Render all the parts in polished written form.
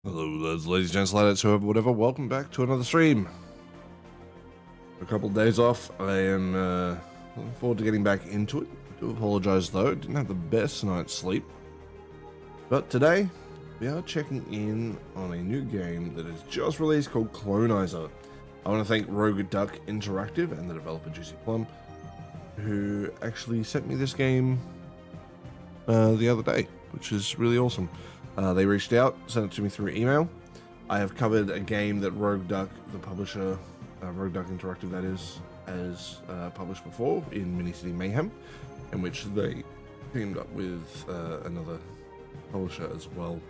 Hello, ladies, gents, ladetts, whoever, whatever. Welcome back to another stream. A couple of days off. I am looking forward to getting back into it. I do apologize though, didn't have the best night's sleep. But today, we are checking in on a new game that is just released called Clonizer. I want to thank Rogue Duck Interactive and the developer Juicy Plum, who actually sent me this game the other day, which is really awesome. They reached out, sent it to me through email. I have covered a game that Rogue Duck, the publisher, Rogue Duck Interactive that is, has published before in Mini City Mayhem, in which they teamed up with another publisher as well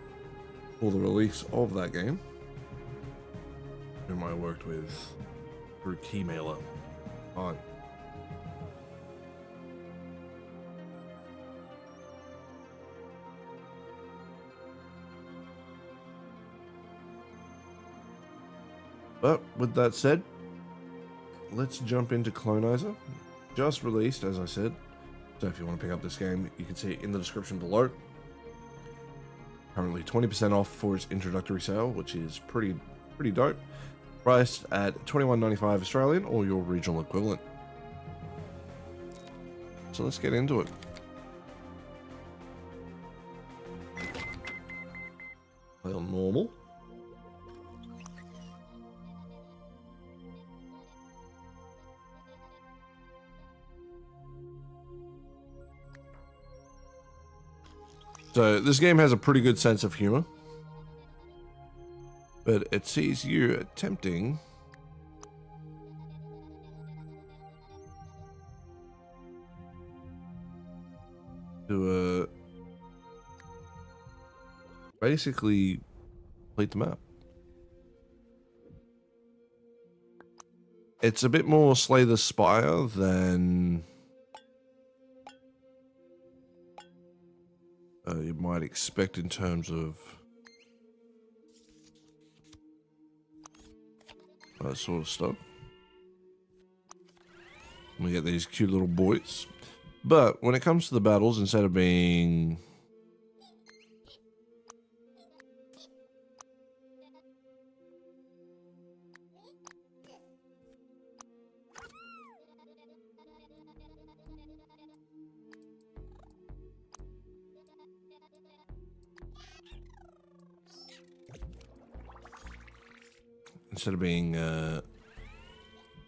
for the release of that game, whom I worked with through Keymailer. Fine. But with that said, let's jump into Clonizer. Just released, as I said. So if you want to pick up this game, you can see it in the description below. Currently 20% off for its introductory sale, which is pretty dope. Priced at $21.95 Australian or your regional equivalent. So let's get into it. Play on normal. So this game has a pretty good sense of humor, but it sees you attempting to basically complete the map. It's a bit more Slay the Spire than you might expect in terms of that sort of stuff. We get these cute little boys. But when it comes to the battles, instead of being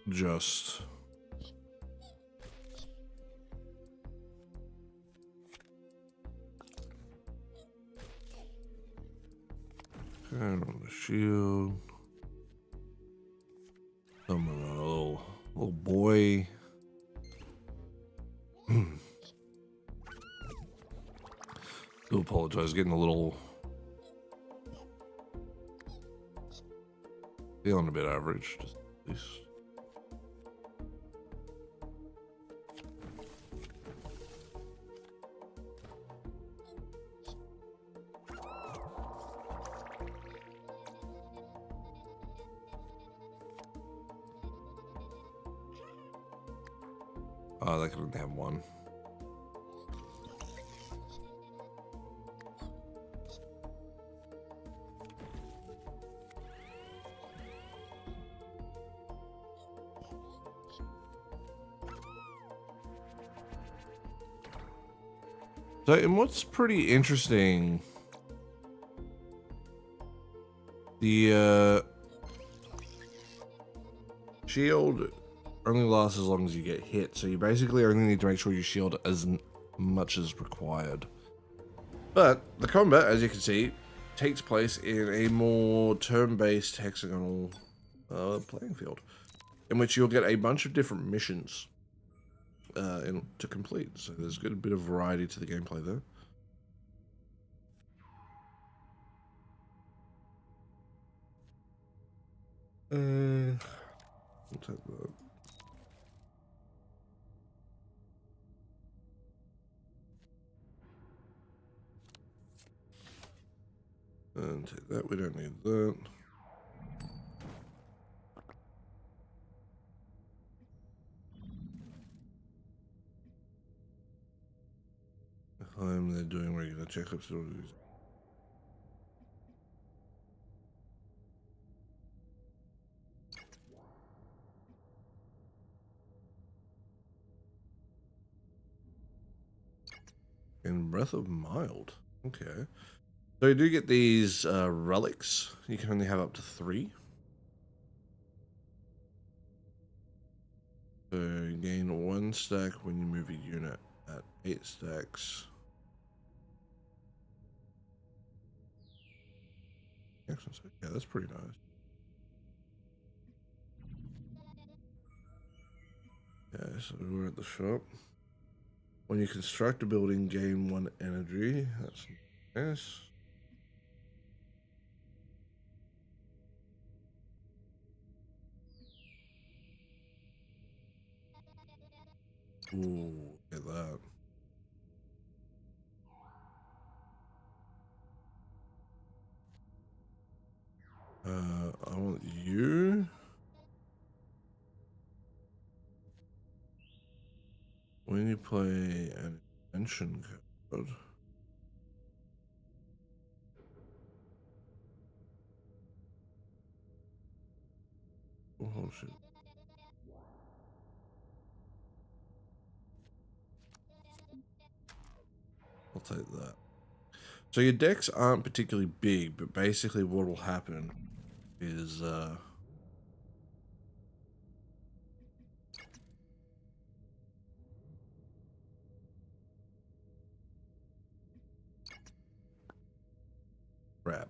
just kind on the shield, some of a little boy. Do apologize, getting a little feeling a bit average, just at least. Oh, they couldn't have one. So, and what's pretty interesting, the shield only lasts as long as you get hit, so you basically only need to make sure you shield as much as required. But the combat, as you can see, takes place in a more turn-based hexagonal playing field, in which you'll get a bunch of different missions to complete. So there's a good bit of variety to the gameplay there. I'll take that. And take that, we don't need that. If I'm there doing regular checkups, And Breath of Mild. Okay. So you do get these relics. You can only have up to 3. So you gain 1 stack when you move a unit at 8 stacks. Excellent. Yeah, that's pretty nice. Yeah, so we're at the shop. When you construct a building, gain 1 energy. That's nice. Ooh, look at that. I want you. When you play an invention code. Oh shit. I'll take that. So your decks aren't particularly big, but basically what will happen is crap.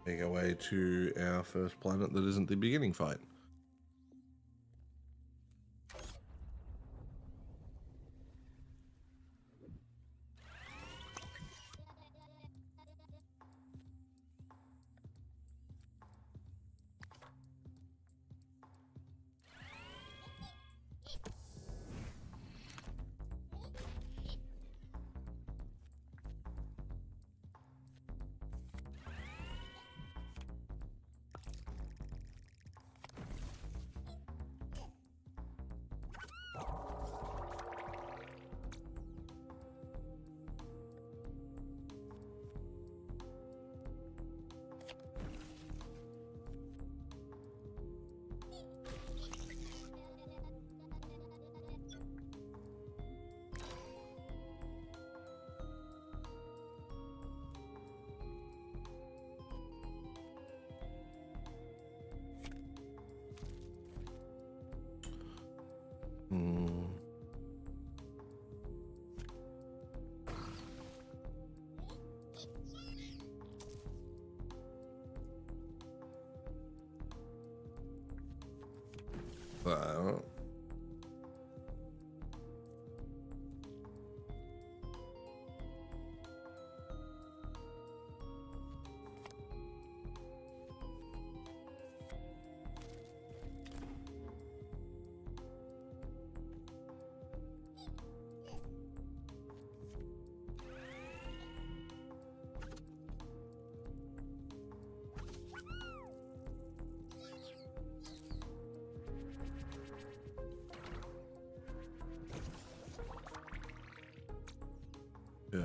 Make our way to our first planet that isn't the beginning fight. Well, yeah.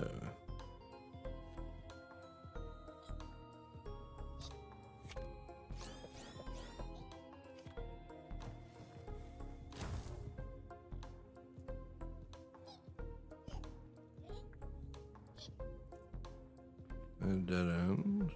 A dead end.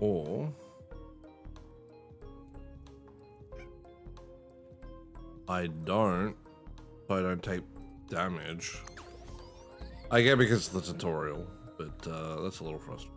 Or I don't, so I don't take damage. I get because it's the tutorial, but that's a little frustrating.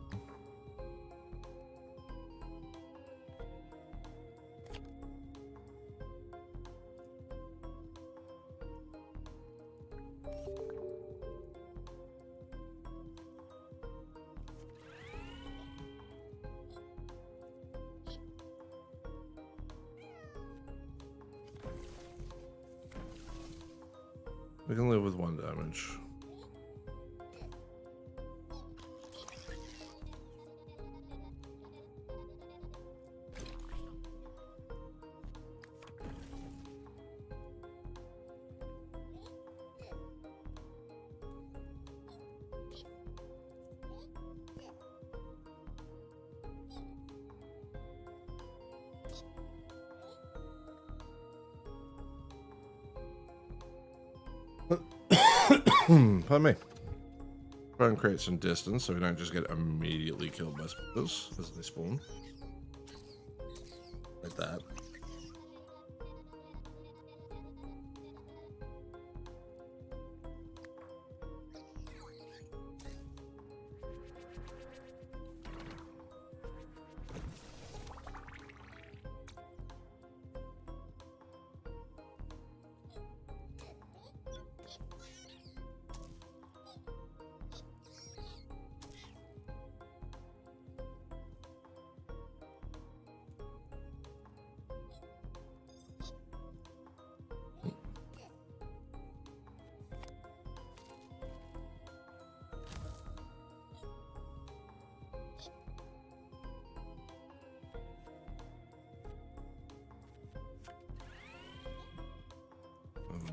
We can live with 1 damage. Pardon me. Try and create some distance so we don't just get immediately killed by spiders as they spawn. Like that.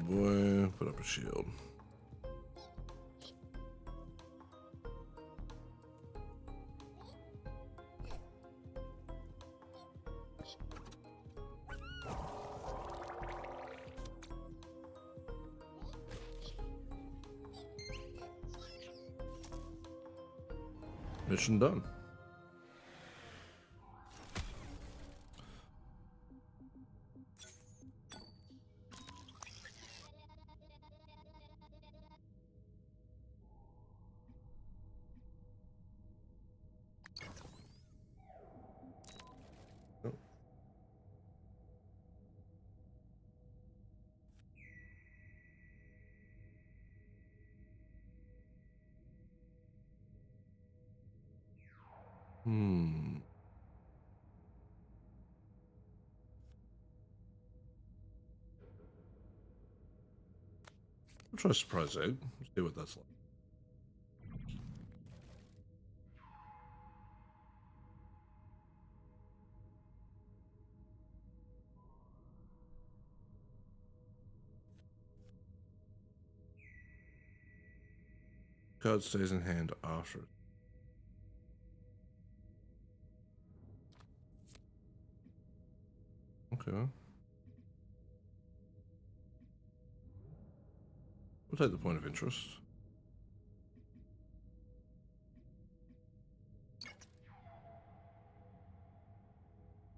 Boy, put up a shield. Mission done. I'll try surprise egg. Let's see what that's like. Card stays in hand after it. Okay. We'll take the point of interest.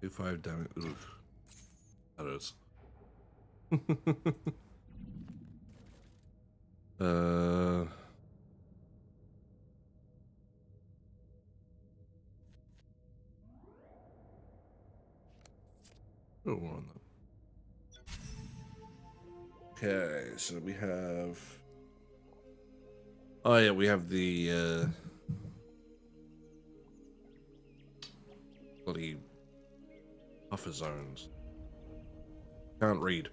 Do 5 damage. Oof. That is. Oh, we're on that. Okay, so we have. Oh yeah, we have the bloody buffer zones. Can't read.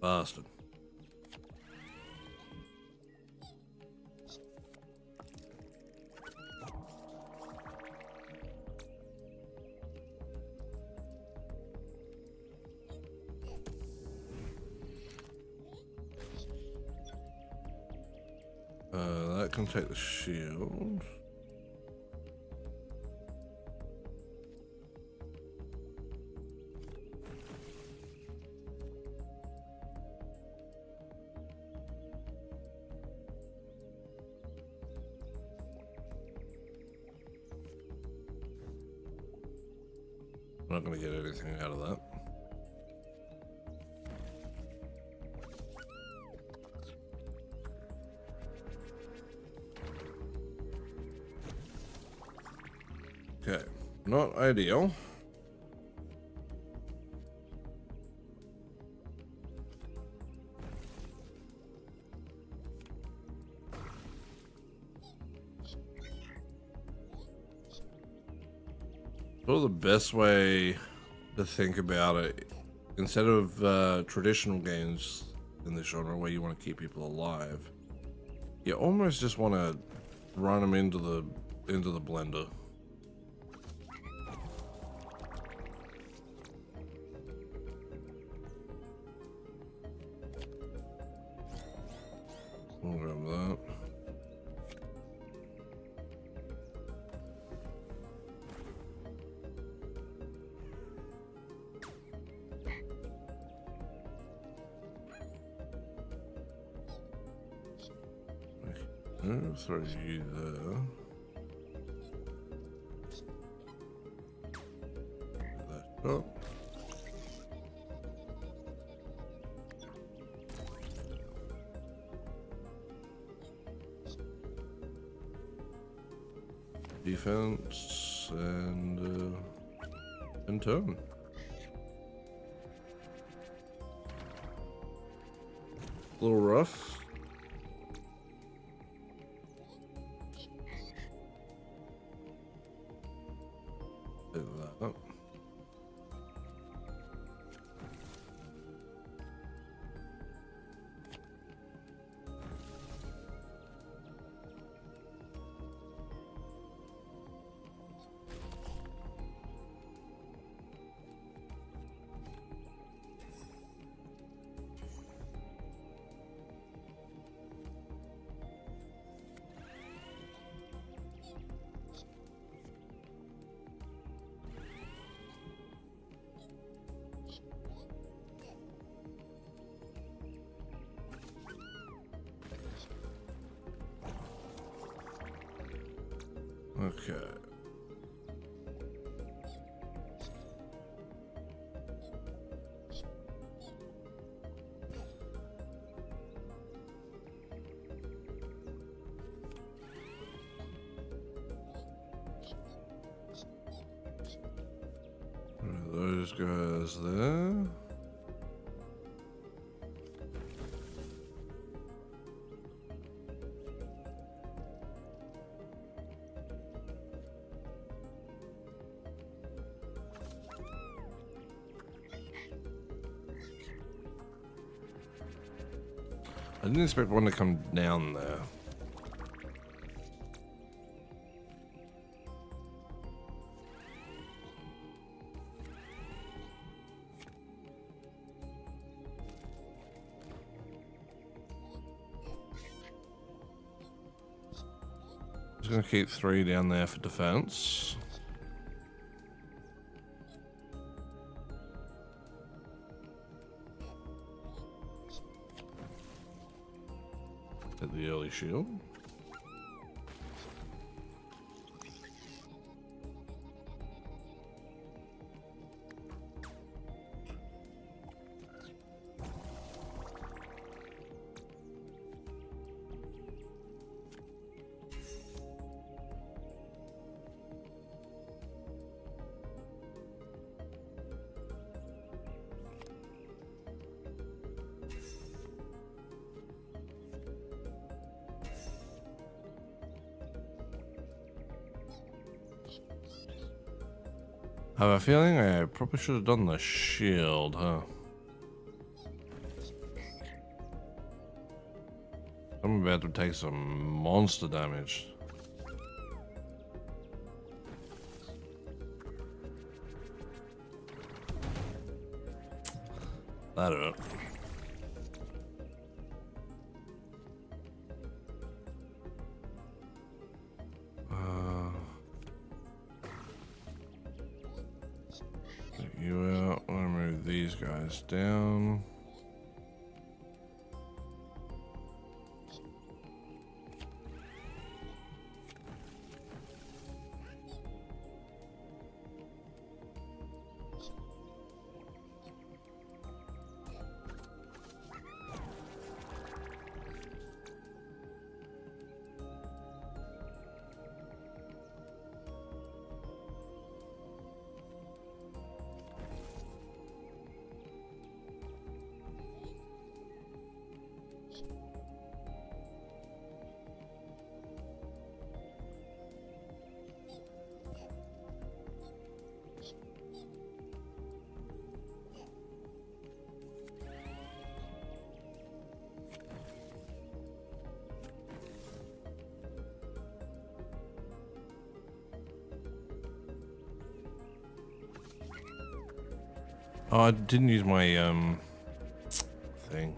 Bastard. That can take the shield. I'm not going to get anything out of that. Okay, not ideal. Well, the best way to think about it, instead of traditional games in this genre where you want to keep people alive, you almost just want to run them into the blender. We'll grab that. Throw you there. That up. Defense and turn. A little rough. Okay. Those guys there. I didn't expect one to come down there. Just gonna keep 3 down there for defense. At the early shield. I have a feeling I probably should have done the shield, huh? I'm about to take some monster damage. That hurt. You out. I'm gonna move these guys down. Oh, I didn't use my thing.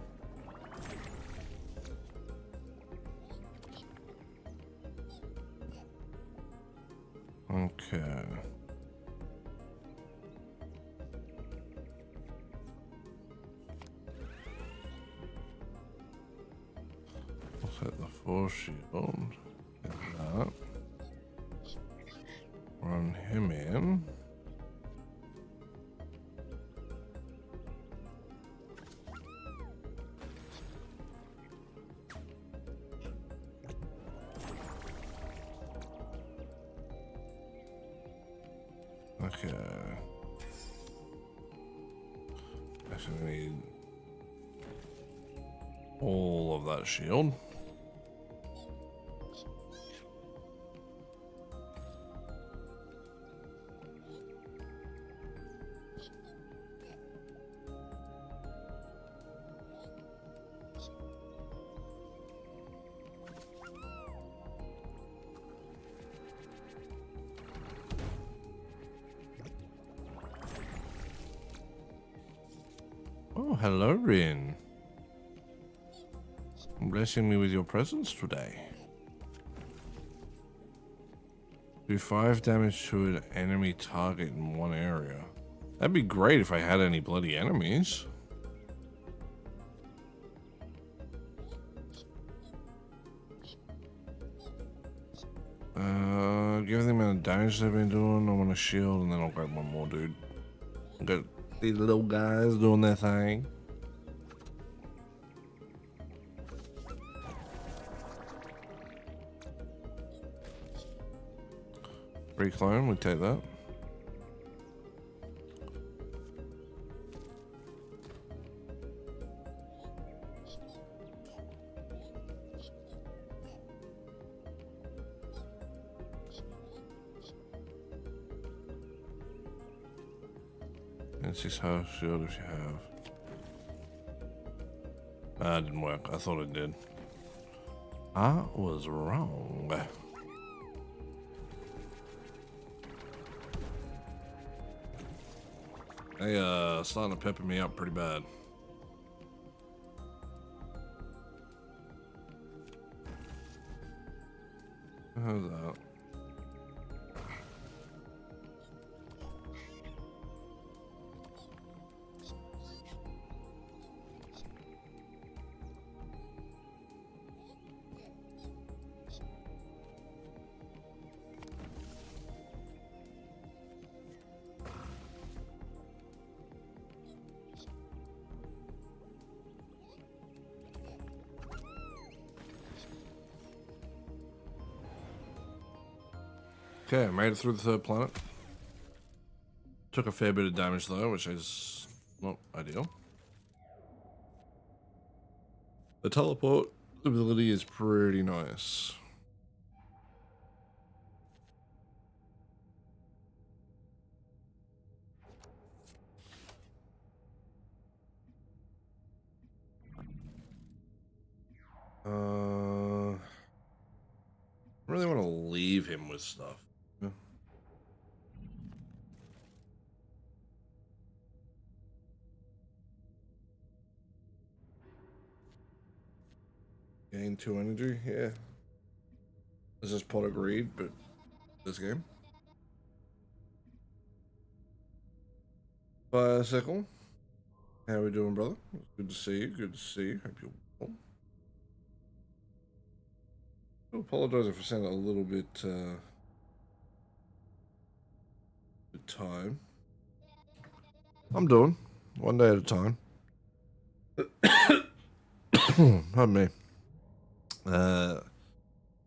Okay. I'll set the force shield. Get that. Run him in. Okay. Actually need all of that shield. Oh, hello, Rin. Blessing me with your presence today. Do 5 damage to an enemy target in one area. That'd be great if I had any bloody enemies. Given the amount of damage they've been doing, I want a shield, and then I'll grab one more, dude. Got these little guys doing their thing. Reclone, we take that. And 6 health shield if you have. That didn't work. I thought it did. I was wrong. They starting to pepper me up pretty bad. How's that? Okay, I made it through the 3rd planet. Took a fair bit of damage though, which is not ideal. The teleport ability is pretty nice. I really want to leave him with stuff. Yeah. Gain 2 energy, yeah. This is pot agreed, but this game. Bicycle. How we doing, brother? Good to see you. Good to see you. Hope you're well. I apologize if I sound a little bit time. I'm doing one day at a time. Pardon me. I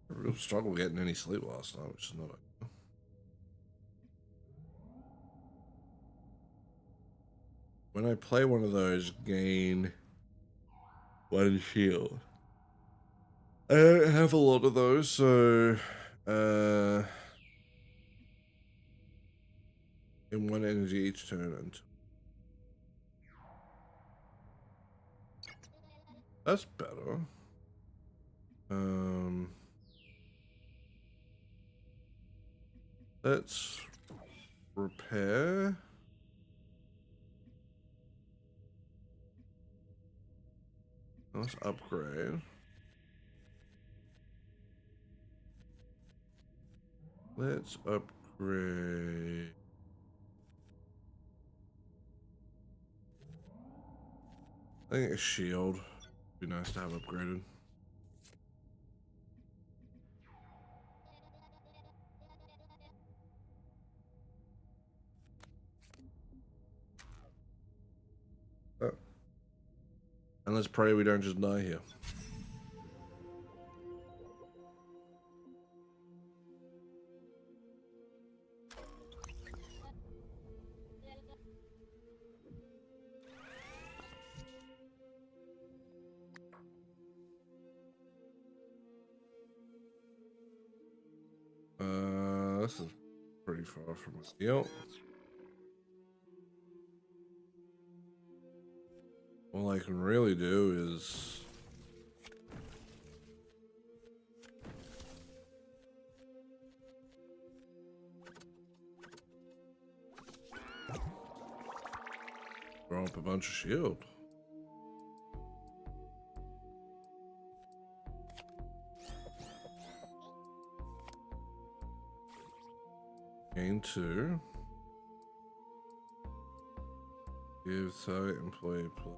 real struggle getting any sleep last night, which is not ideal. When I play one of those, gain 1 shield. I don't have a lot of those, so in 1 energy each turn. And that's better. Let's repair. Let's upgrade. Let's upgrade. I think a shield would be nice to have upgraded. And let's pray we don't just die here. This is pretty far from a deal. All I can really do is throw up a bunch of shield. Gain 2. Give target employee plus.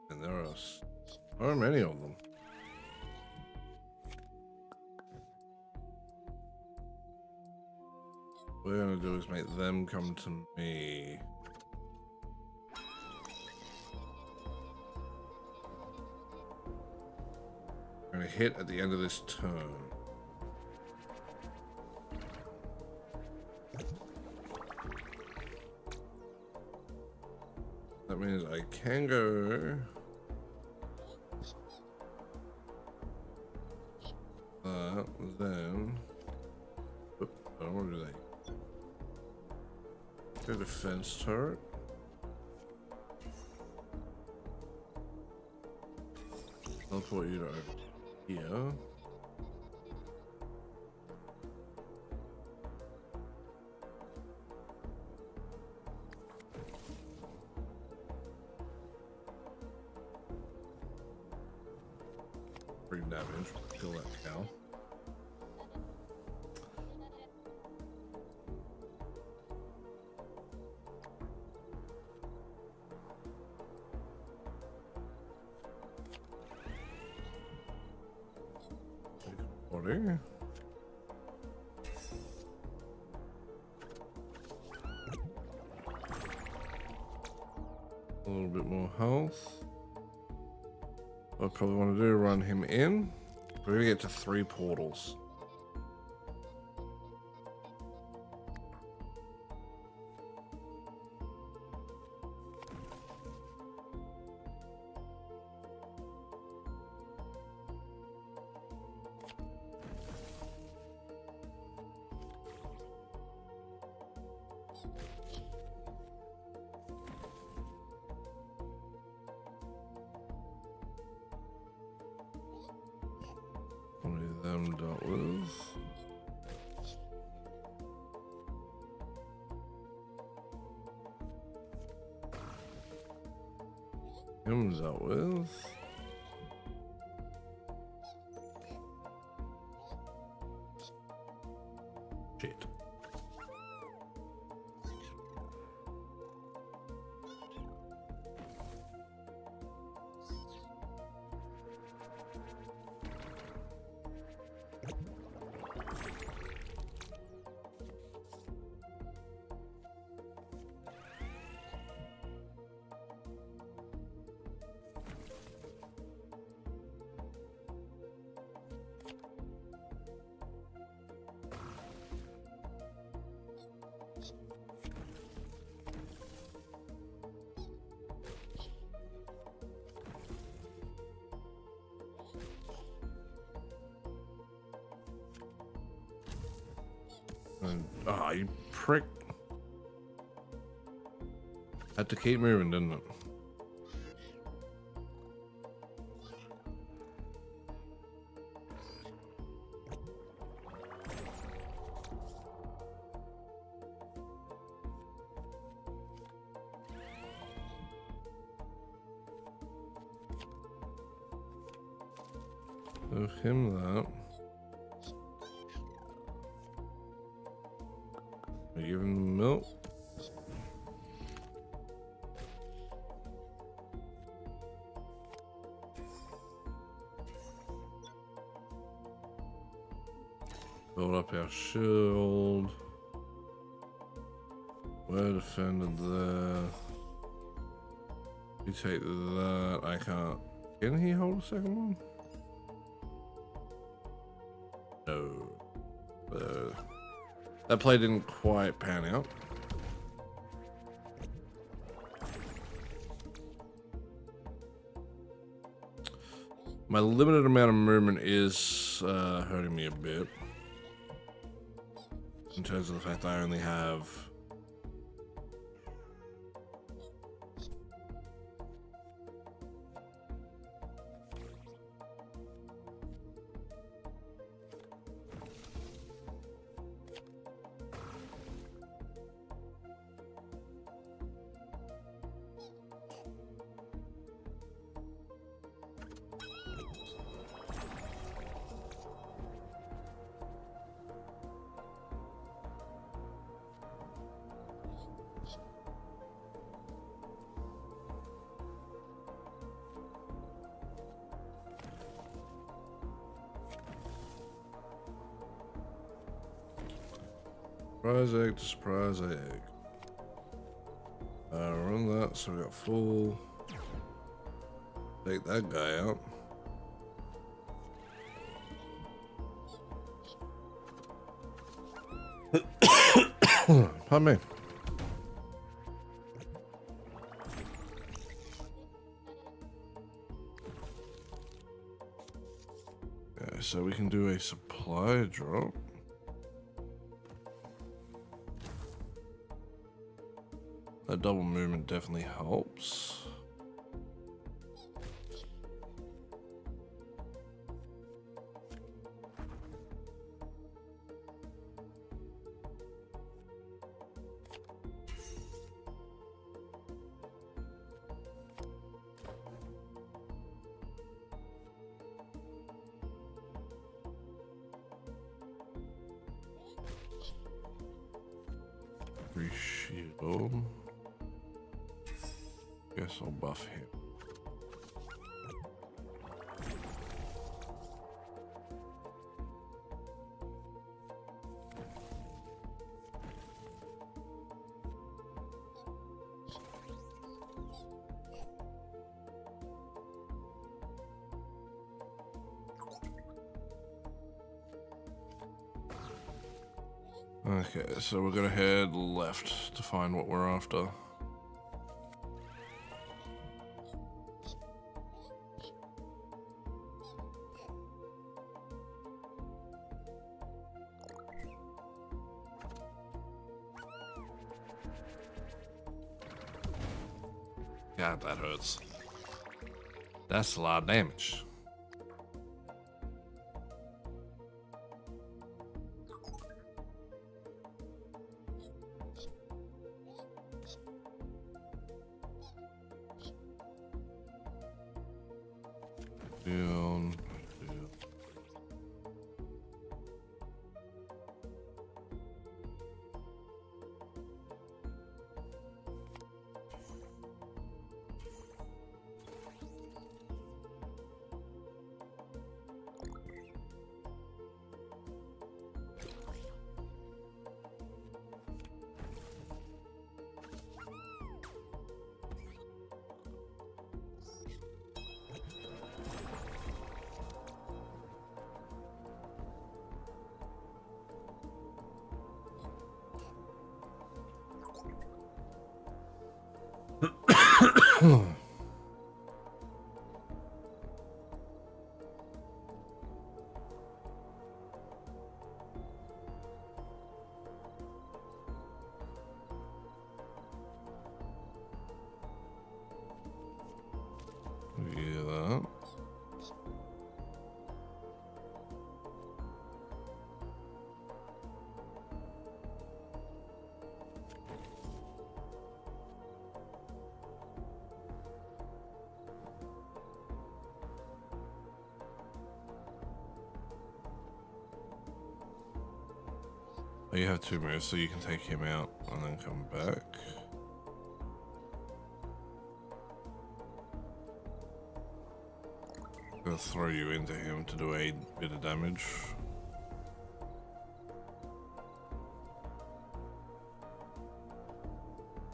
And there are so many of them. What we're gonna do is make them come to me. I'm gonna hit at the end of this turn. That means I can go then I don't want to do that. Go defense turret. Teleport you to over here. Damage. Kill that cow. Body. A little bit more health. What I probably want to do, run him in. We're gonna get to 3 portals. Them dealt with. Him dealt with. Shit. And, oh, you prick. Had to keep moving, didn't it? Give him that. I give him the milk. Build up our shield. We're defended there. You take that. I can't. Can he hold a second one? No. That play didn't quite pan out. My limited amount of movement is hurting me a bit. In terms of the fact that I only have surprise egg to surprise egg. Run that, so we got full. Take that guy out. Pardon me. Yeah, so we can do a supply drop. That double movement definitely helps. Reshield. Guess I'll buff him. Okay, so we're gonna head left to find what we're after. God, that hurts. That's a lot of damage. Down. Oh, you have 2 moves, so you can take him out and then come back. Gonna throw you into him to do a bit of damage.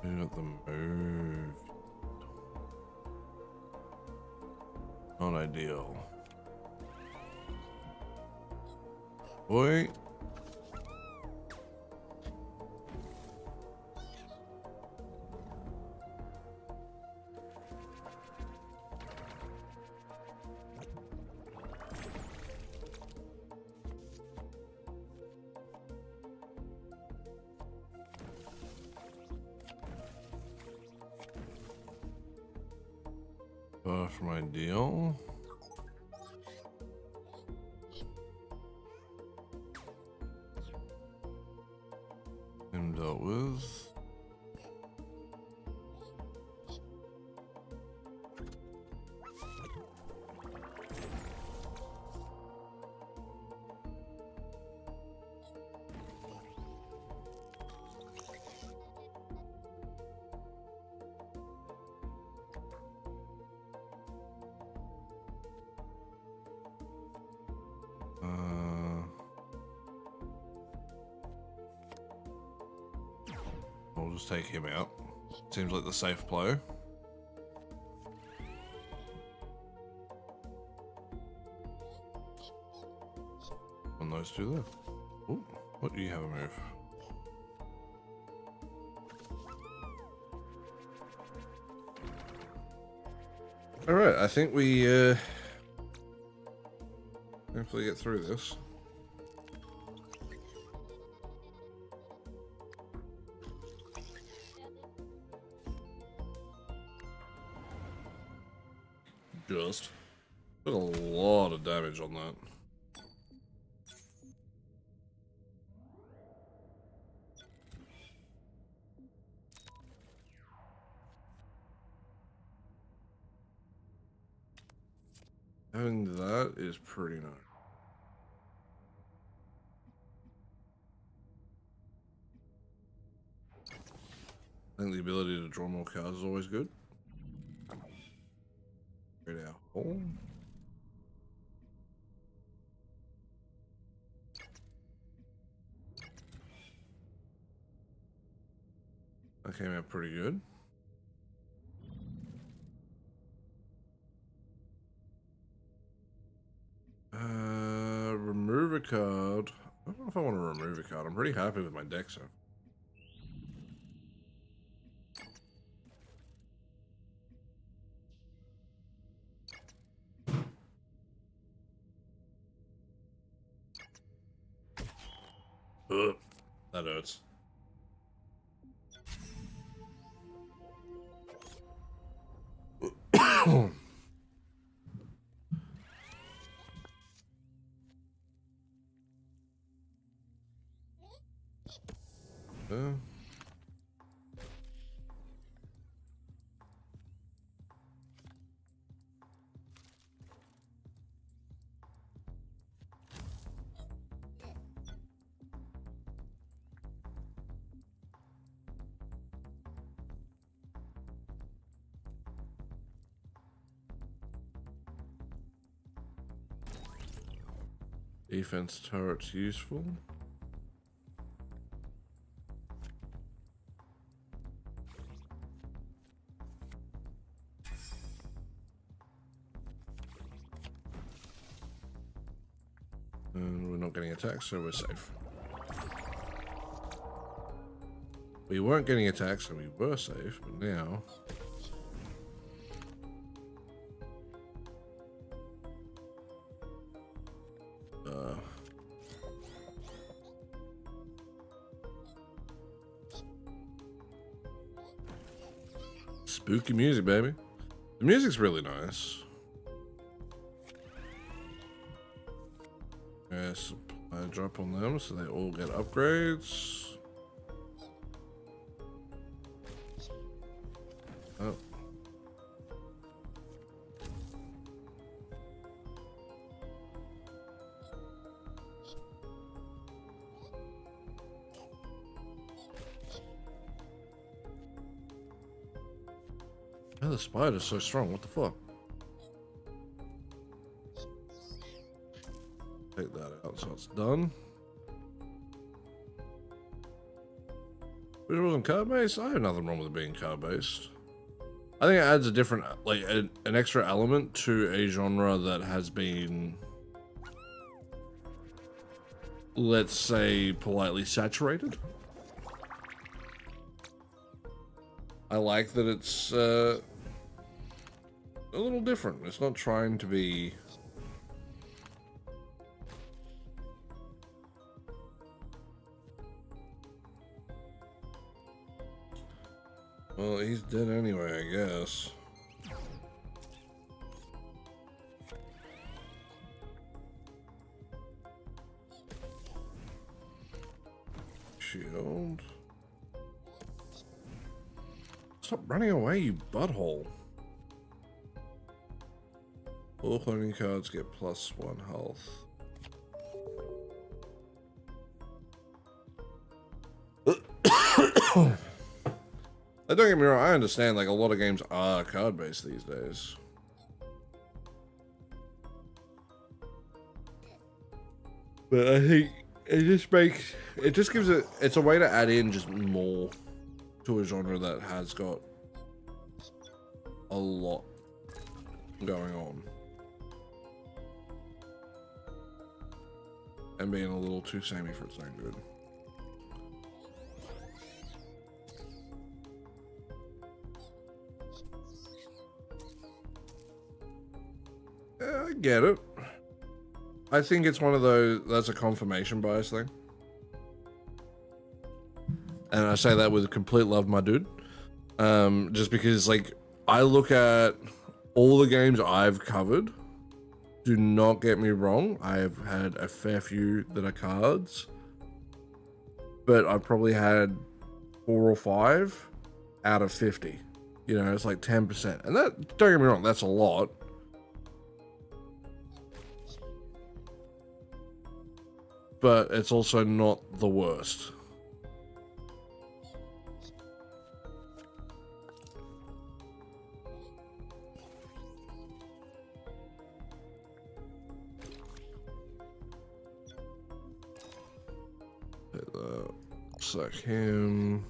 You got the move. Not ideal. Boy. Far from ideal. Him dealt with. We'll just take him out. Seems like the safe play. On those two there. Ooh, what do you have a move? Alright, I think we hopefully get through this. Just did a lot of damage on that. Having that is pretty nice. I think the ability to draw more cards is always good. Create our hole. That came out pretty good. Remove a card. I don't know if I want to remove a card. I'm pretty happy with my deck, so. Ugh, that hurts. Defense turret's useful. And we're not getting attacked, so we're safe. We weren't getting attacked, so we were safe, but now... Spooky music, baby. The music's really nice. Yes, I drop on them so they all get upgrades. Oh. are the spiders so strong? What the fuck? Take that out so it's done. But it wasn't card based? I have nothing wrong with it being card based. I think it adds a different, like, an extra element to a genre that has been, let's say, politely saturated. I like that it's a little different. It's not trying to be... Well, he's dead anyway, I guess. Shield. Stop running away, you butthole. All cloning cards get +1 health. Don't get me wrong, I understand, like, a lot of games are card-based these days. But I think it just gives it, it's a way to add in just more to a genre that has got a lot going on. And being a little too samey for its own good. Yeah, I get it. I think it's one of those, that's a confirmation bias thing. And I say that with complete love, my dude. Just because, like, I look at all the games I've covered. Do not get me wrong. I've had a fair few that are cards. But I've probably had 4 or 5 out of 50. You know, it's like 10%. And that, don't get me wrong, that's a lot. But it's also not the worst. Hit that. Sack him.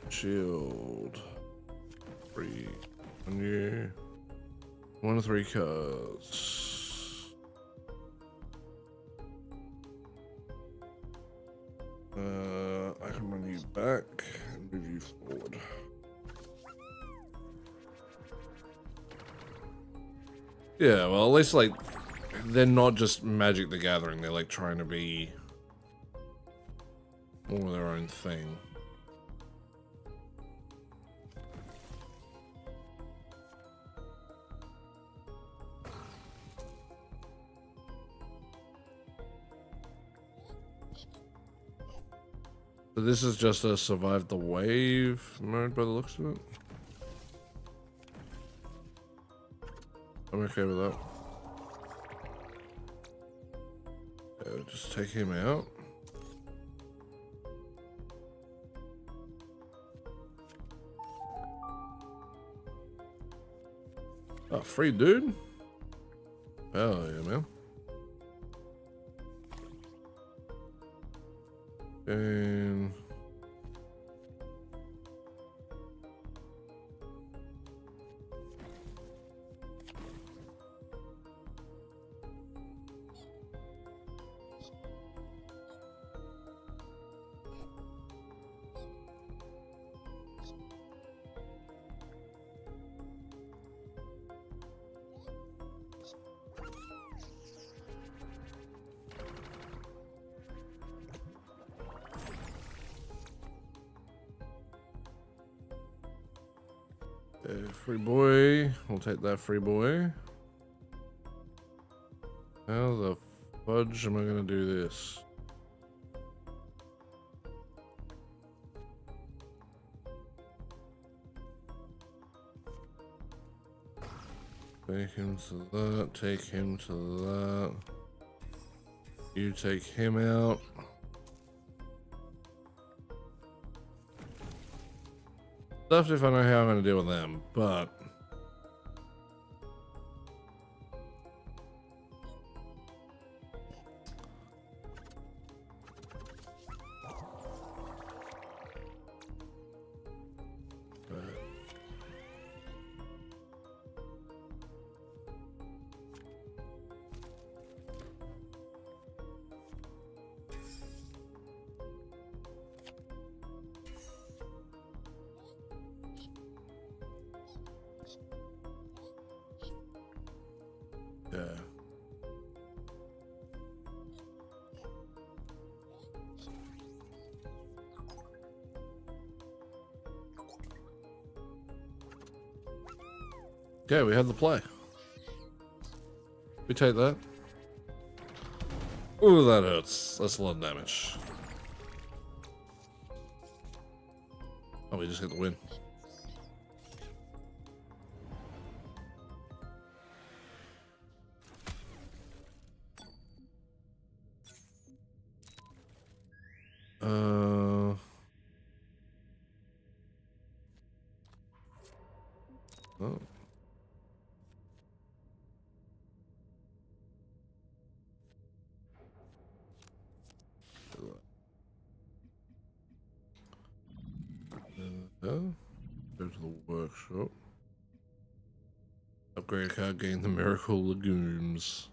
Shield. 3 on you. 1 of 3 cards. I can run you back and move you forward. Yeah, well, at least, like, they're not just Magic the Gathering. They're, like, trying to be more of their own thing. So this is just a survive the wave mode by the looks of it. I'm okay with that. Yeah, just take him out. Oh, free dude? Hell yeah, man. And free boy, we'll take that free boy. How the fudge am I gonna do this? Take him to that, take him to that. You take him out. Stuff if I know how I'm going to deal with them, but... Yeah. Okay, we have the play. We take that. Ooh, that hurts. That's a lot of damage. Oh, we just get the win. Oh. Go to the workshop. Upgrade a card, gain the miracle legumes.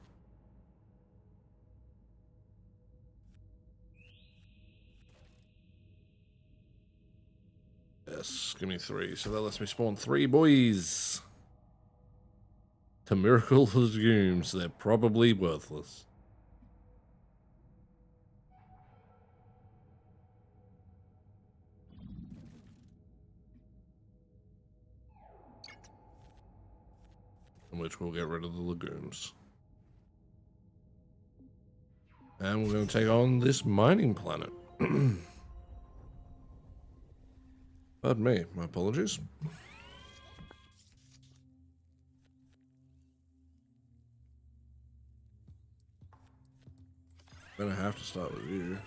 Yes, give me 3. So that lets me spawn 3 boys. To miracle legumes. They're probably worthless. In which we'll get rid of the legumes. And we're going to take on this mining planet. Pardon me, my apologies. I'm gonna have to start with you.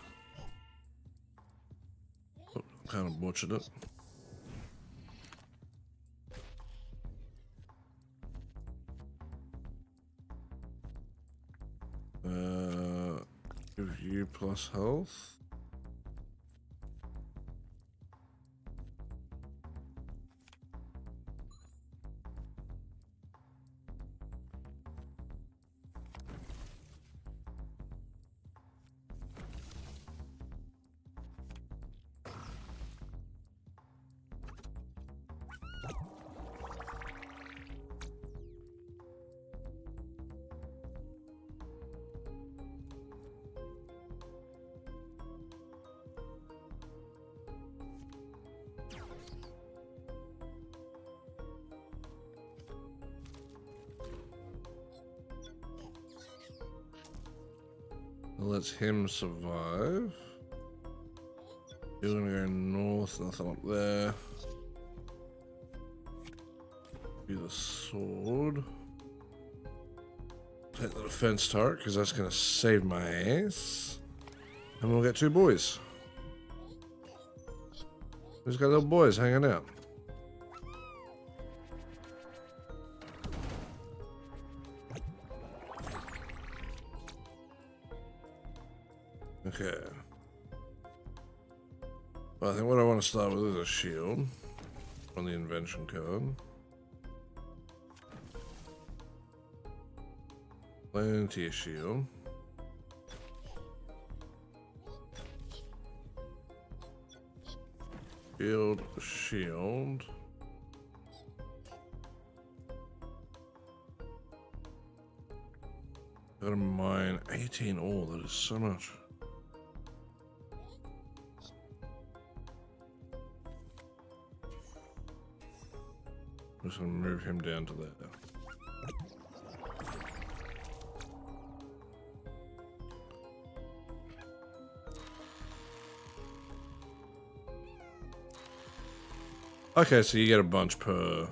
Oh, kind of butchered it. Give you plus health. Lets him survive. You're gonna go north, nothing up there. Do the sword. Take the defense turret, because that's gonna save my ass. And we'll get 2 boys. Who's got little boys hanging out? Okay. Well, I think what I want to start with is a shield on the invention card. Plenty of shield. Shield. Gotta mine 18 ore, that is so much. I'm just gonna move him down to there. Okay, so you get a bunch per.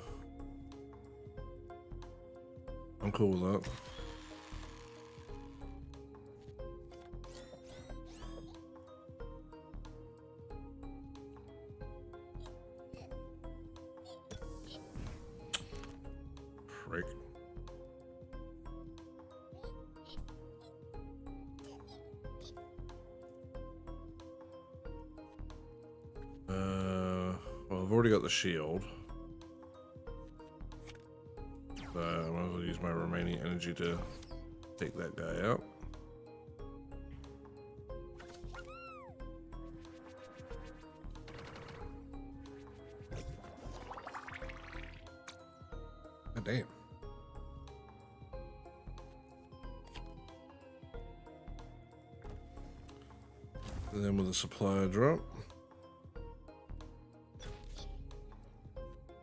I'm cool with that. freak. Well, I've already got the shield. So I might as well use my remaining energy to take that guy out. God damn. And then with a supply drop.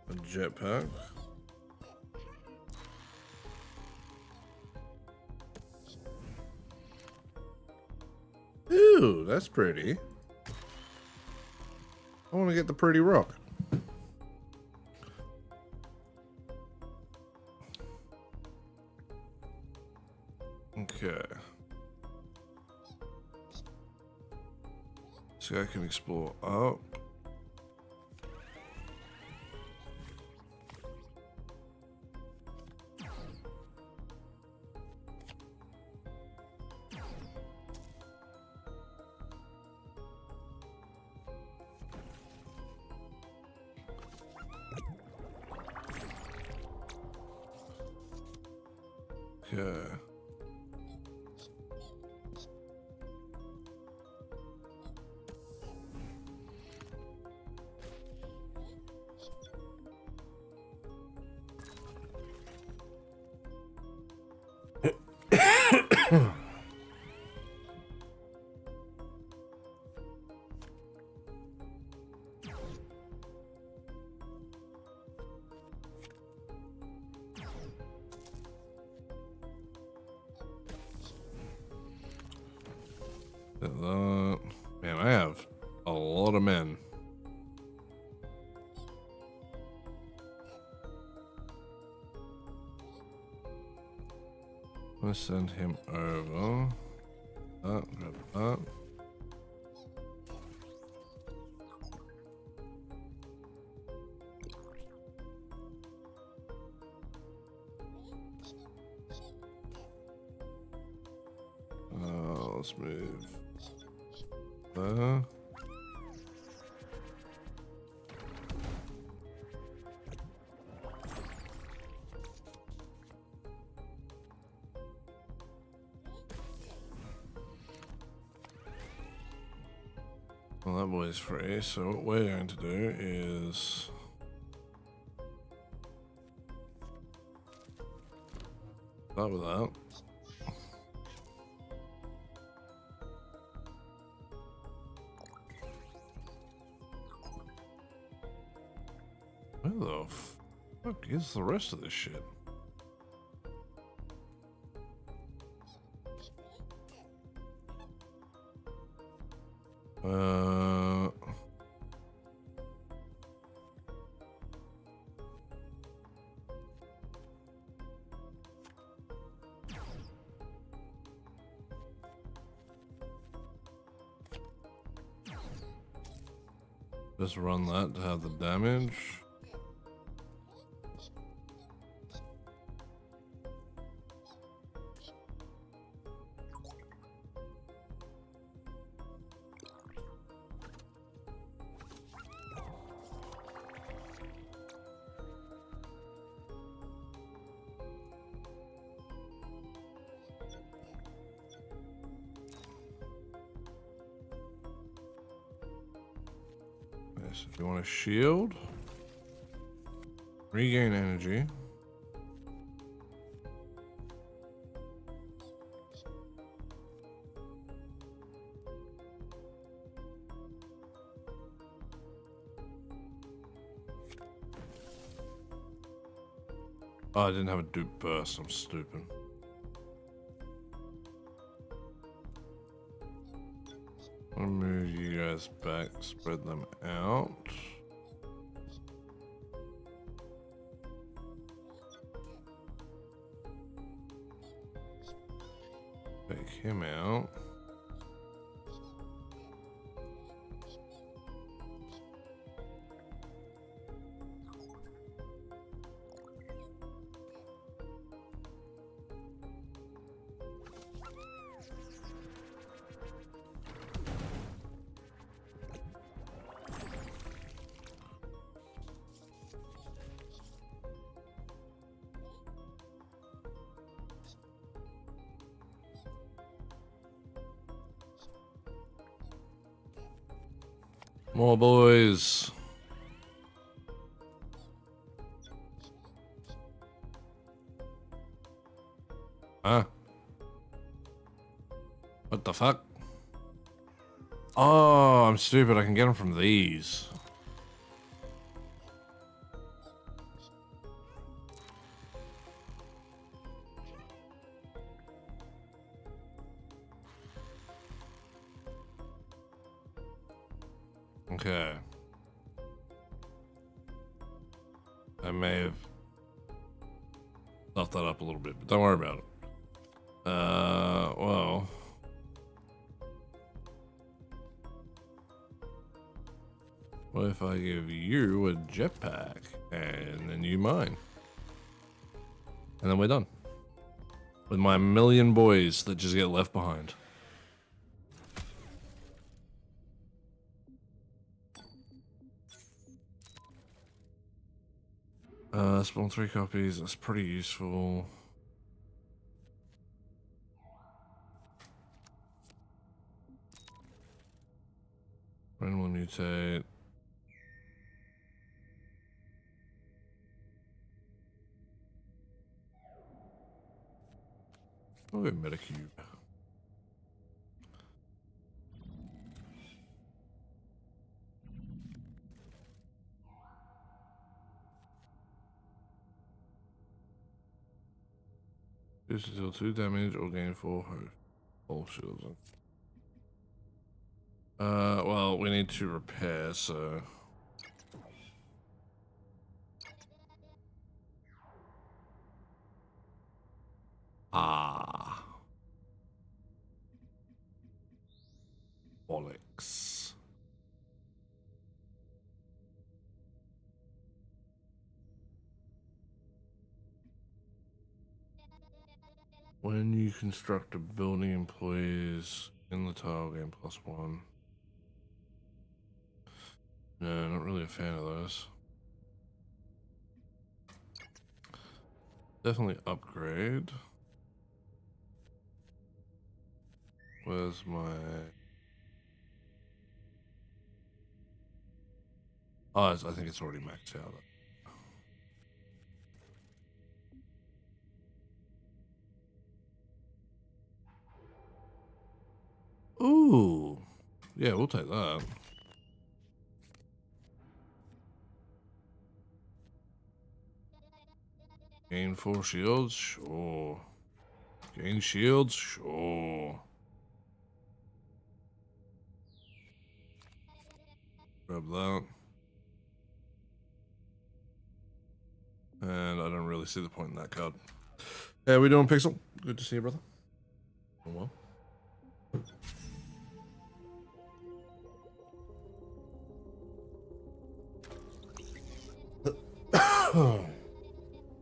A jetpack. Ooh, that's pretty. I want to get the pretty rock. Okay. So I can explore up. Okay. Man, I have a lot of men. Let's send him over. Grab that. Let's move there. Well, that boy's free, so what we're going to do is start with that. Where the fuck is the rest of this shit? Just run that to have the damage. So if you want a shield, regain energy. Oh, I didn't have a dupe burst, I'm stupid. I'll move you guys back, spread them out. Take him out. More boys. Huh? What the fuck? Oh, I'm stupid. I can get them from these. Okay. I may have stuffed that up a little bit, but don't worry about it. Well. What if I give you a jetpack and then you mine? And then we're done. With my million boys that just get left behind. Spawn 3 copies, that's pretty useful. Randomly mutate. I'll go Metacube. This is deal 2 damage or gain 4 whole shields. Well, we need to repair, so. Ah. Bollocks. When you construct a building, employees in the tile gain +1. No, not really a fan of those. Definitely upgrade. Where's my... Oh, I think it's already maxed out. Ooh. Yeah, we'll take that. Gain 4 shields? Sure. Gain shields? Sure. Grab that. And I don't really see the point in that card. How we doing, Pixel? Good to see you, brother. Oh, well.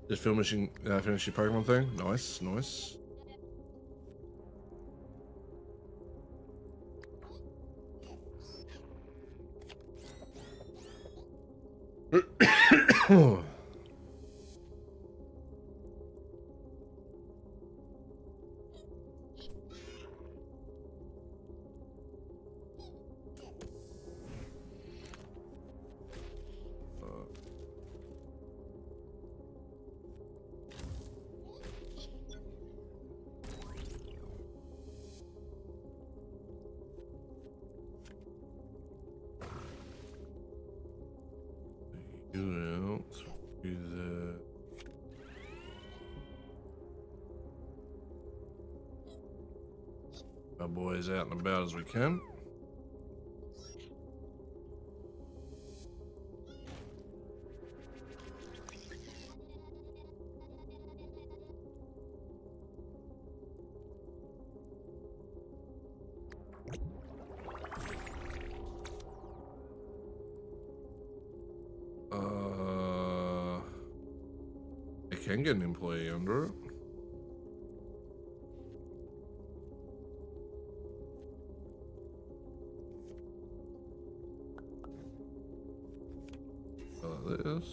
Just finishing your Pokemon thing. Nice, nice. Our boys out and about as we can. I can get an employee under it. This.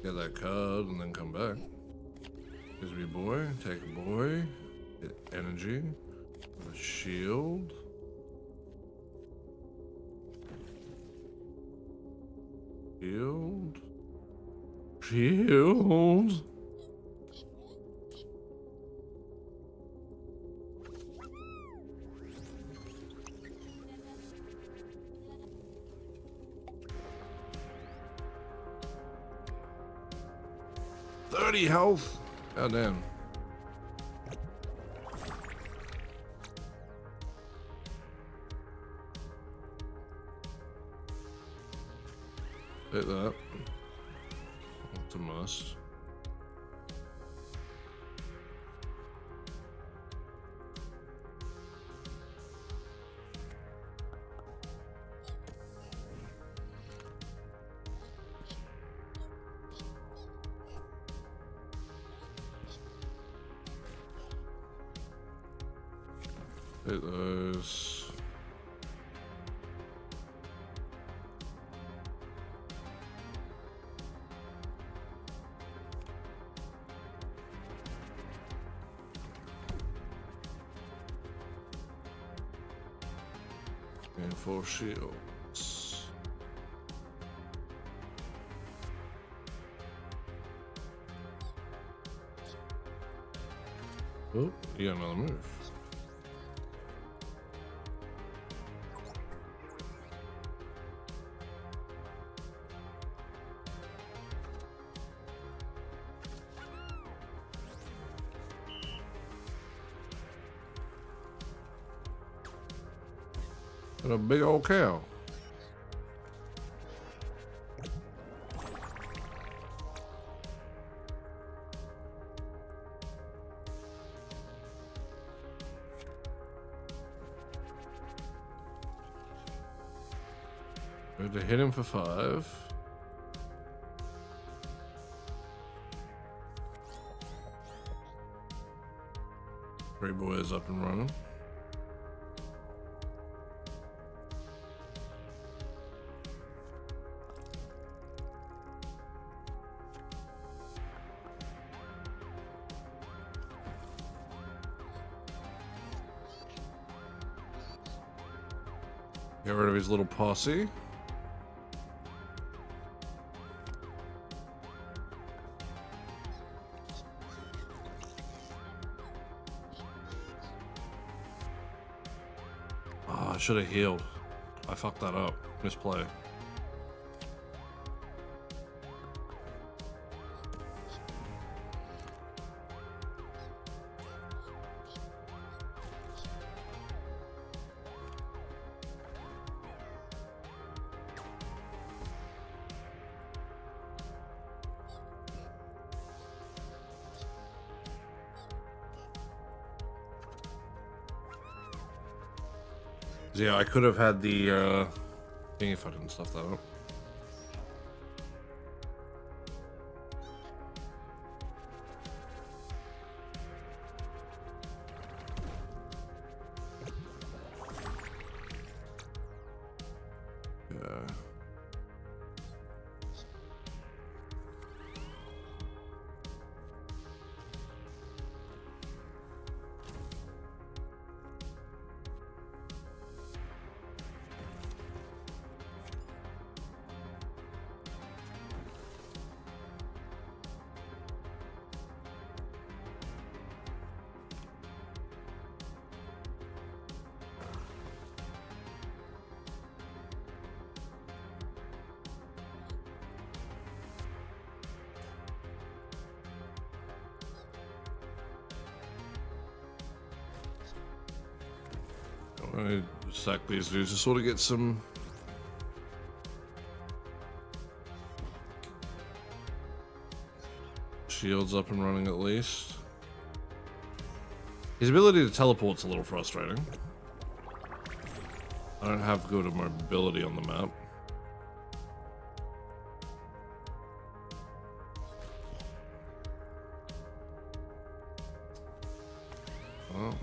Get that card and then come back. Here's your boy. Take a boy. Get energy. A shield. Shield. Shield. Health. God damn. Hit that. That's a must. Hit those. And 4 shields. Oh, you got another move. And a big old cow. We had to hit him for 5. Three boys up and running. Get rid of his little posse. Oh, I should have healed. I fucked that up. Misplay. Yeah, I could have had the thing if I didn't stuff that up. Yeah. I'm gonna sack these dudes to sort of get some shields up and running at least. His ability to teleport's a little frustrating. I don't have good mobility on the map. Oh.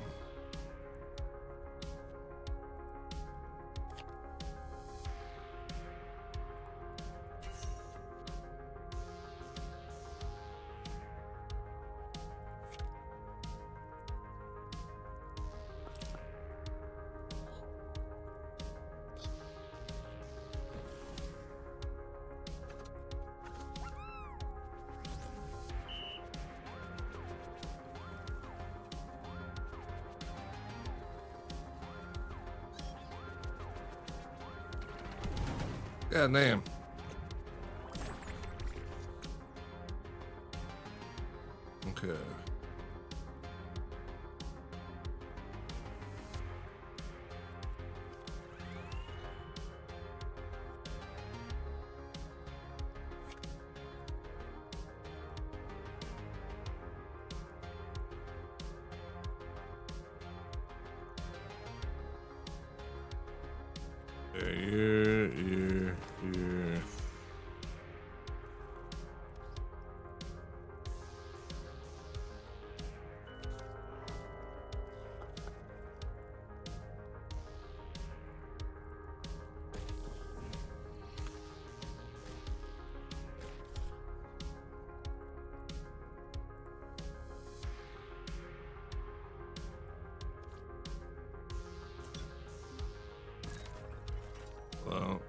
God damn. Okay. Yeah. Well.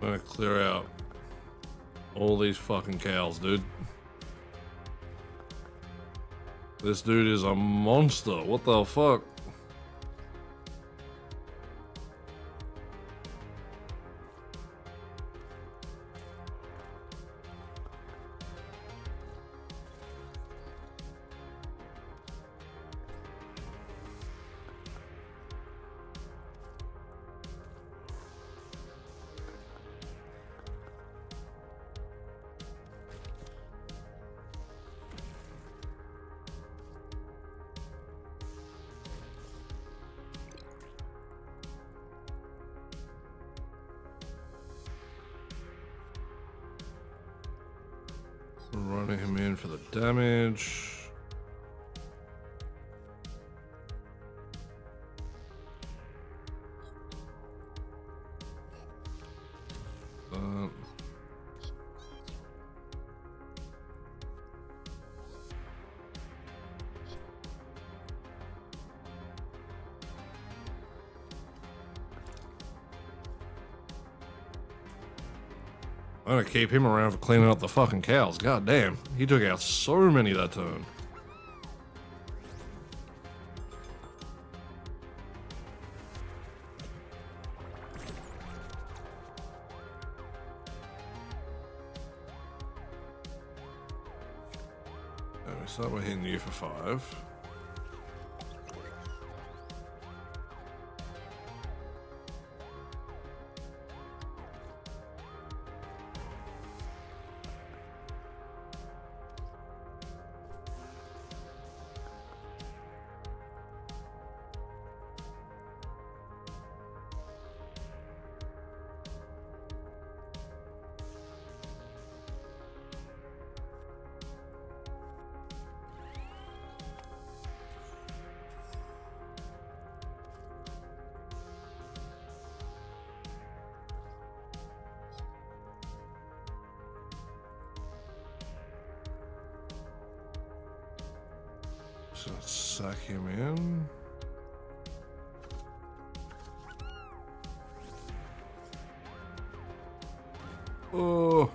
I'm gonna clear out all these fucking cows, dude. This dude is a monster. What the fuck? Running him in for the damage. I'm gonna keep him around for cleaning up the fucking cows. God damn. He took out so many that turn. We start by hitting you for 5. So suck him in. Oh.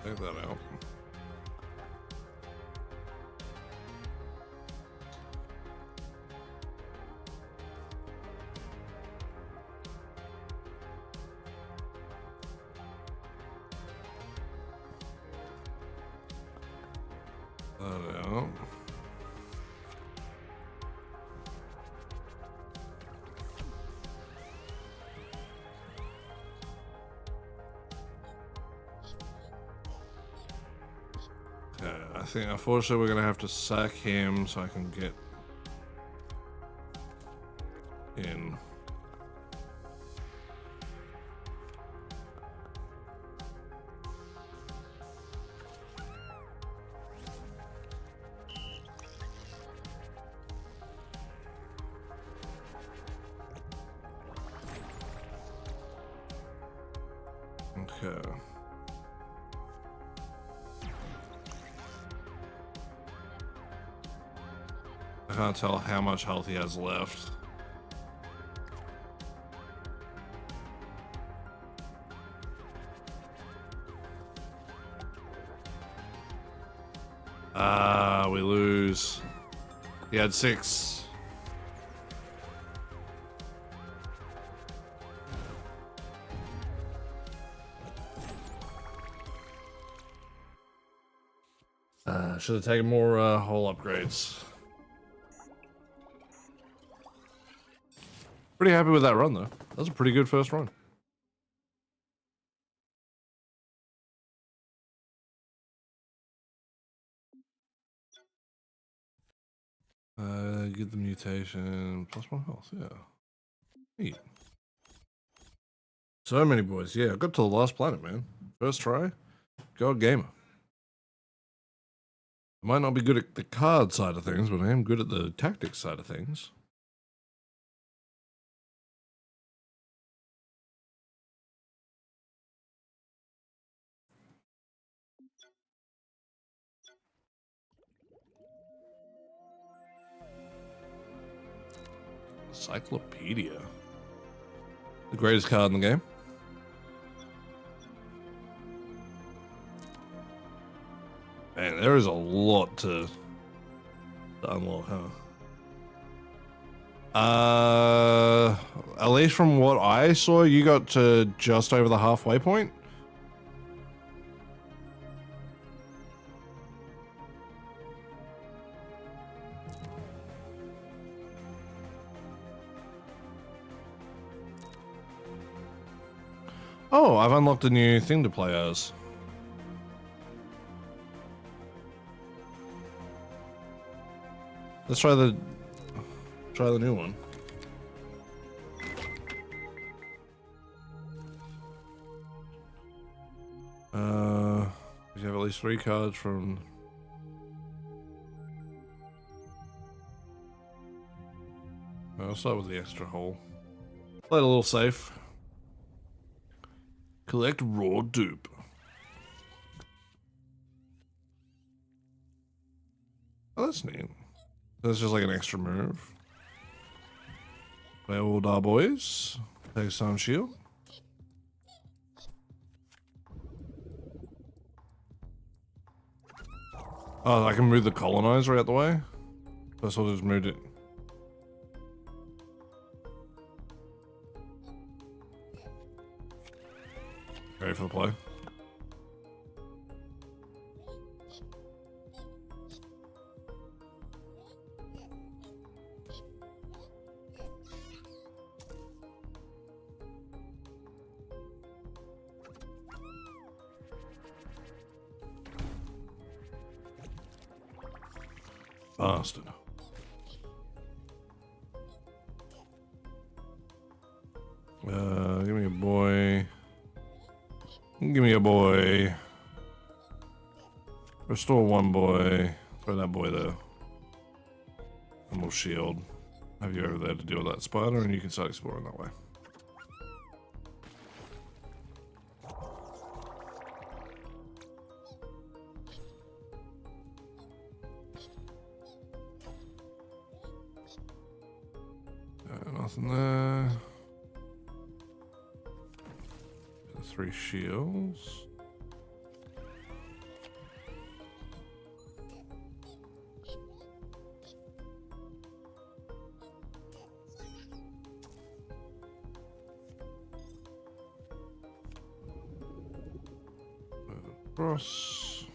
Take that out. Out. Okay, I think unfortunately we're gonna have to sack him so I can get in. I can't tell how much health he has left. We lose. He had 6. Should have taken more whole upgrades. Pretty happy with that run though. That was a pretty good first run. Get the mutation, +1 health, yeah. Neat. So many boys, yeah. I got to the last planet, man. First try, God gamer. I might not be good at the card side of things, but I am good at the tactics side of things. Cyclopedia. The greatest card in the game. Man, there is a lot to unlock, huh? At least from what I saw, you got to just over the halfway point. Oh, I've unlocked a new thing to play as. Let's try the new one. You have at least 3 cards from. I'll start with the extra hole. Play it a little safe. Collect raw dupe. Oh, that's neat. That's just like an extra move. Where will our boys? Take some shield. Oh, I can move the colonizer out the way. That's what I just moved it. Ready for the play. Bastard. Give me a boy. Give me a boy. Restore 1 boy. Throw that boy there. And we'll shield. Have you over there to deal with that spider, and you can start exploring that way. Nothing there. 3 shields. Move across.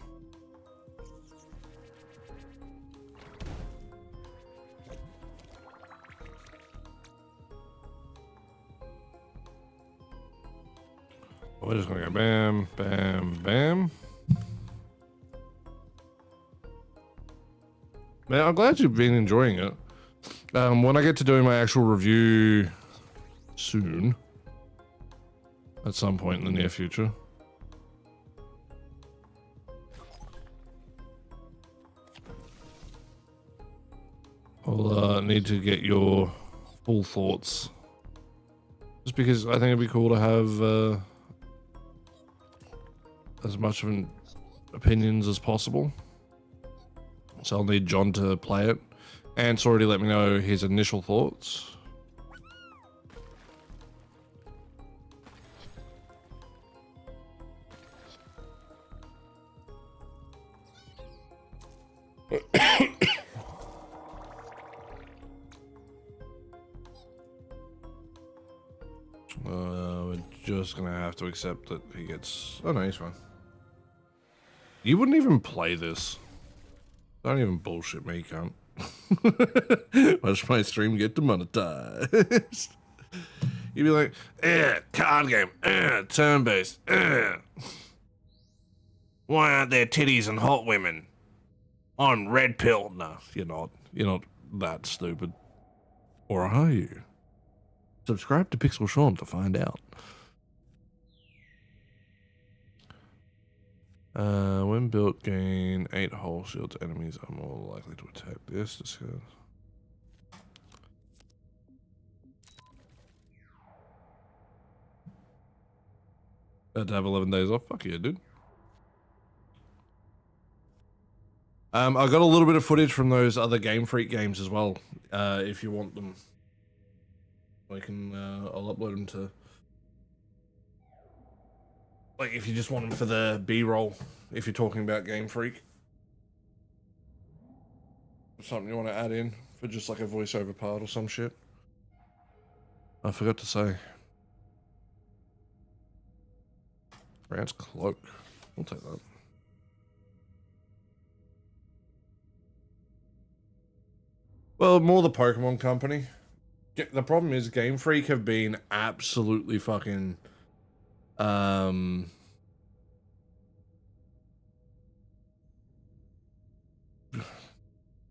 We're just gonna go bam, bam, bam. Man, I'm glad you've been enjoying it. When I get to doing my actual review soon, at some point in the near future, I'll need to get your full thoughts. Just because I think it'd be cool to have as much of an opinions as possible. So I'll need John to play it Ant's already let me know his initial thoughts. We're just gonna have to accept that he gets... Oh no, he's fine. You wouldn't even play this. Don't even bullshit me, cunt. Watch my stream get demonetized. You'd be like, card game, turn-based, Why aren't there titties and hot women? I'm red pill. No, you're not. You're not that stupid. Or are you? Subscribe to Pixel Sean to find out. When built, gain 8 hull shields. Enemies are more likely to attack this. To have 11 days off. Fuck yeah, dude. I got a little bit of footage from those other Game Freak games as well. If you want them, I can. I'll upload them to. Like, if you just want them for the B-roll, if you're talking about Game Freak. Something you want to add in for just like a voiceover part or some shit. I forgot to say. Grant's cloak. We'll take that. Well, more the Pokemon Company. The problem is Game Freak have been absolutely fucking...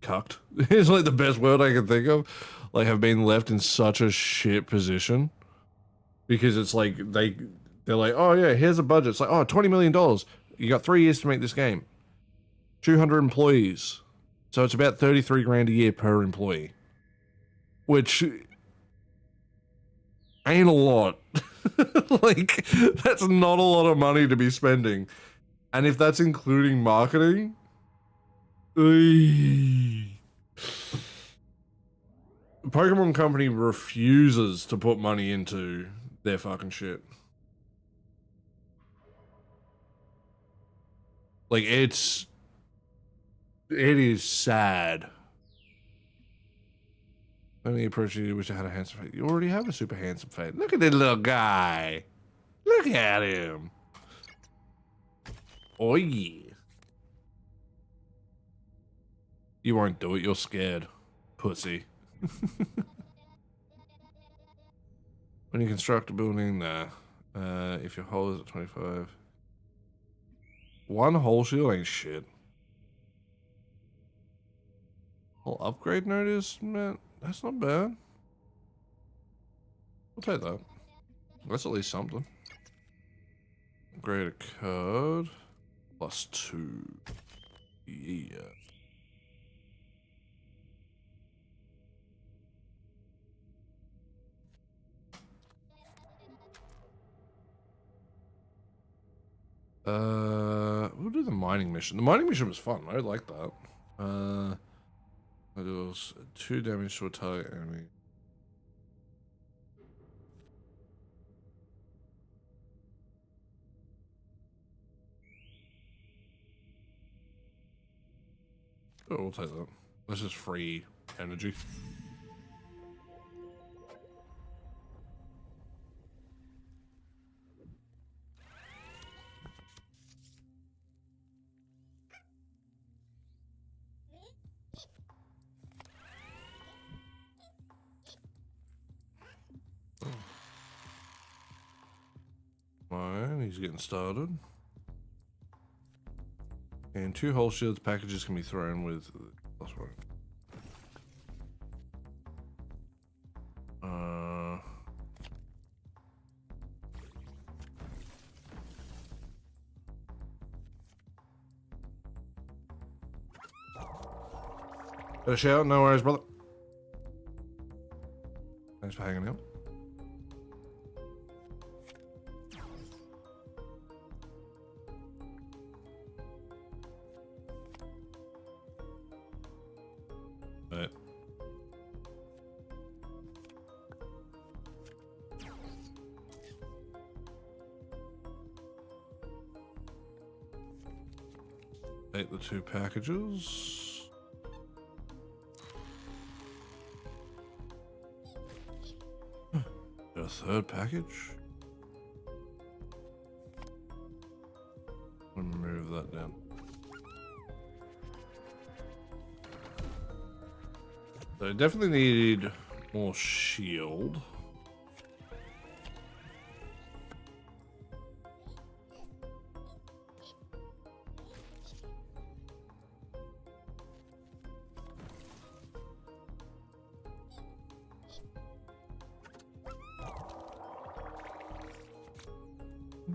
cucked. It's like the best word I can think of. Like, have been left in such a shit position. Because it's like, they're like, oh yeah, here's a budget. It's like, oh, $20 million. You got 3 years to make this game. 200 employees. So it's about 33 grand a year per employee. Which ain't a lot. Like, that's not a lot of money to be spending. And if that's including marketing... Pokemon Company refuses to put money into their fucking shit. Like, it is sad. Let me approach you. Wish I had a handsome face. You already have a super handsome face. Look at this little guy. Look at him. Oh yeah. You won't do it. You're scared, pussy. When you construct a building, nah. If your hull is at 25, 1 hull shield ain't shit. Hull upgrade notice, man. That's not bad. I'll take that. That's at least something. Upgrade a code. +2. Yeah. We'll do the mining mission. The mining mission was fun. I like that. It was 2 damage to a target enemy. Oh, we'll take that. This is free energy. Fine, he's getting started. And 2 hull shields packages can be thrown with +1. Got a shout? No worries, brother. Thanks for hanging out. Right. Take the 2 packages. A 3rd package. I'm gonna move that down. So I definitely need more shield.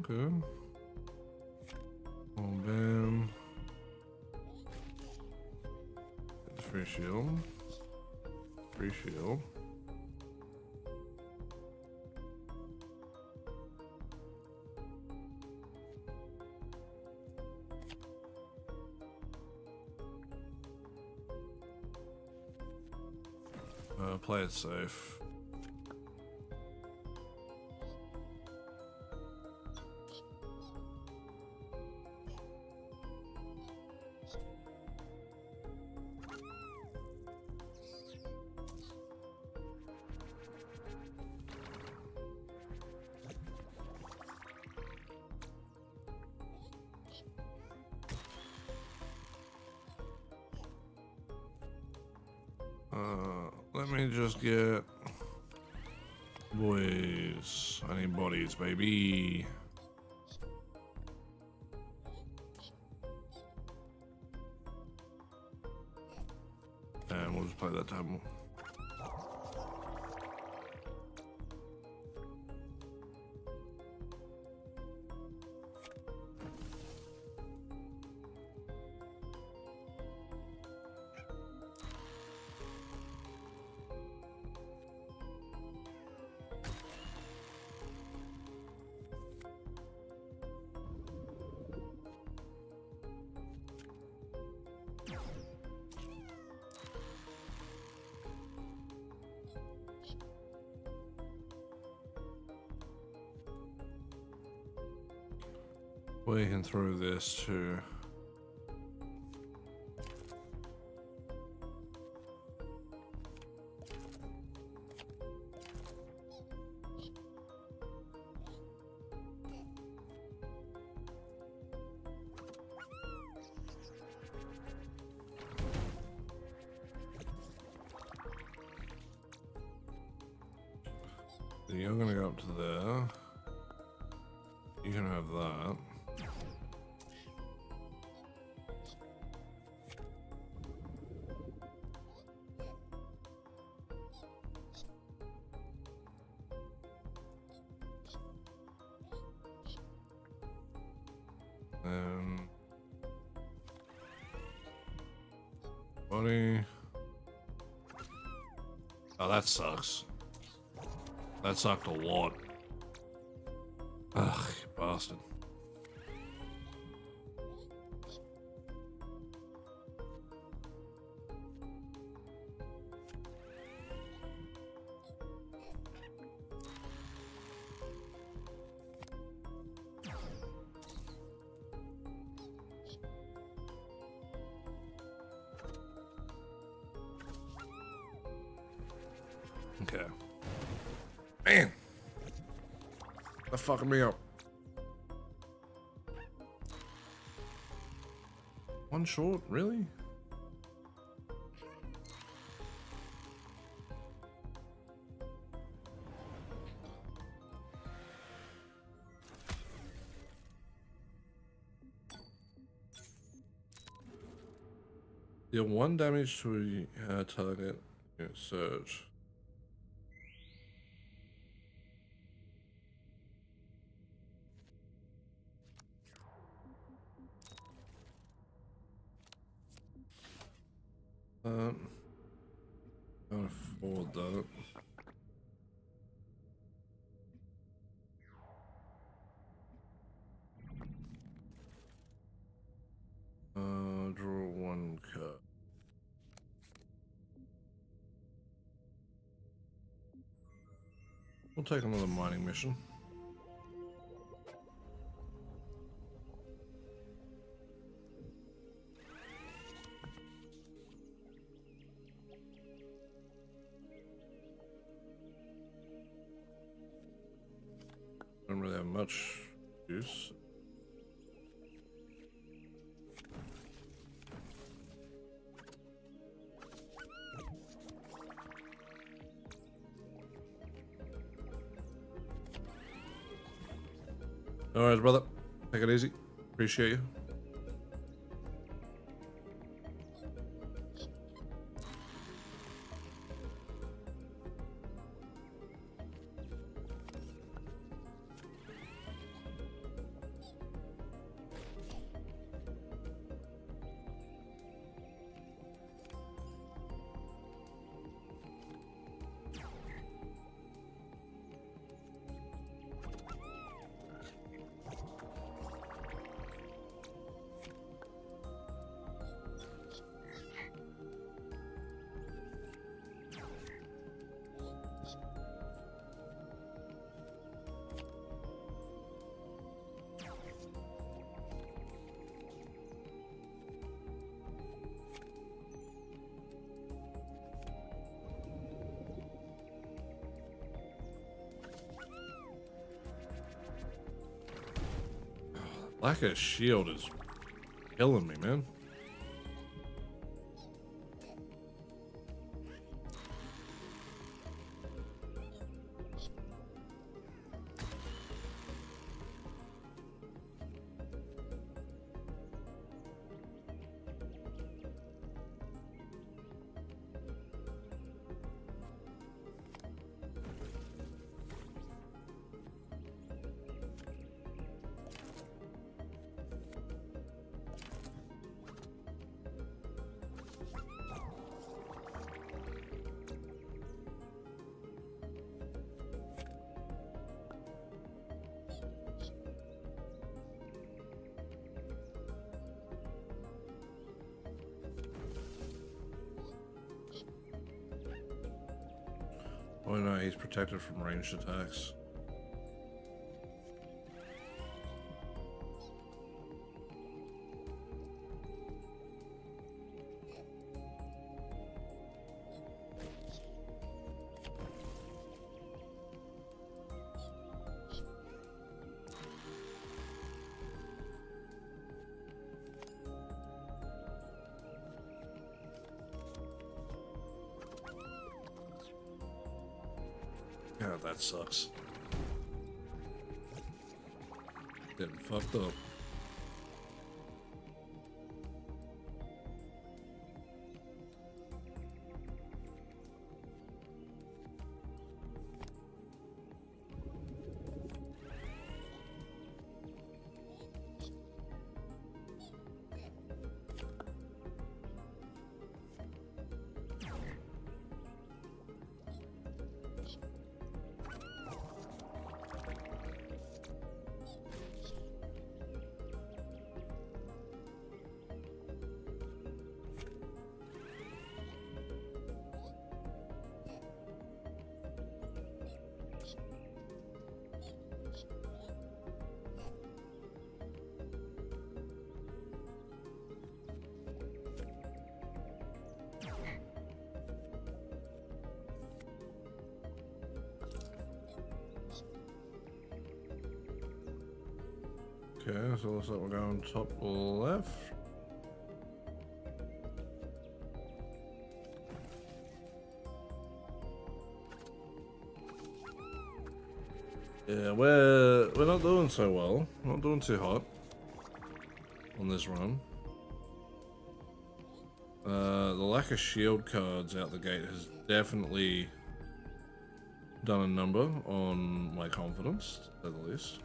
Okay. Oh, bam. Get the free shield. Free shield. Play it safe. Let me just get boys. I need bodies, baby. And we'll just play that table. We can throw this too. So you're gonna go up to there. You can have that. Body. Oh, that sucks. That sucked a lot. Ugh, you bastard. Okay. Man. That's fucking me up. One short, really? Deal 1 damage to a target. Surge. Can't afford that. Draw 1 card. We'll take another mining mission. much use. No worries, brother. Take it easy. Appreciate you. Lack of shield is killing me, man. Oh no, he's protected from ranged attacks. God, that sucks. Getting fucked up. Okay, so looks like we're going top left. Yeah, we're not doing so well. Not doing too hot on this run. The lack of shield cards out the gate has definitely done a number on my confidence, to say the least.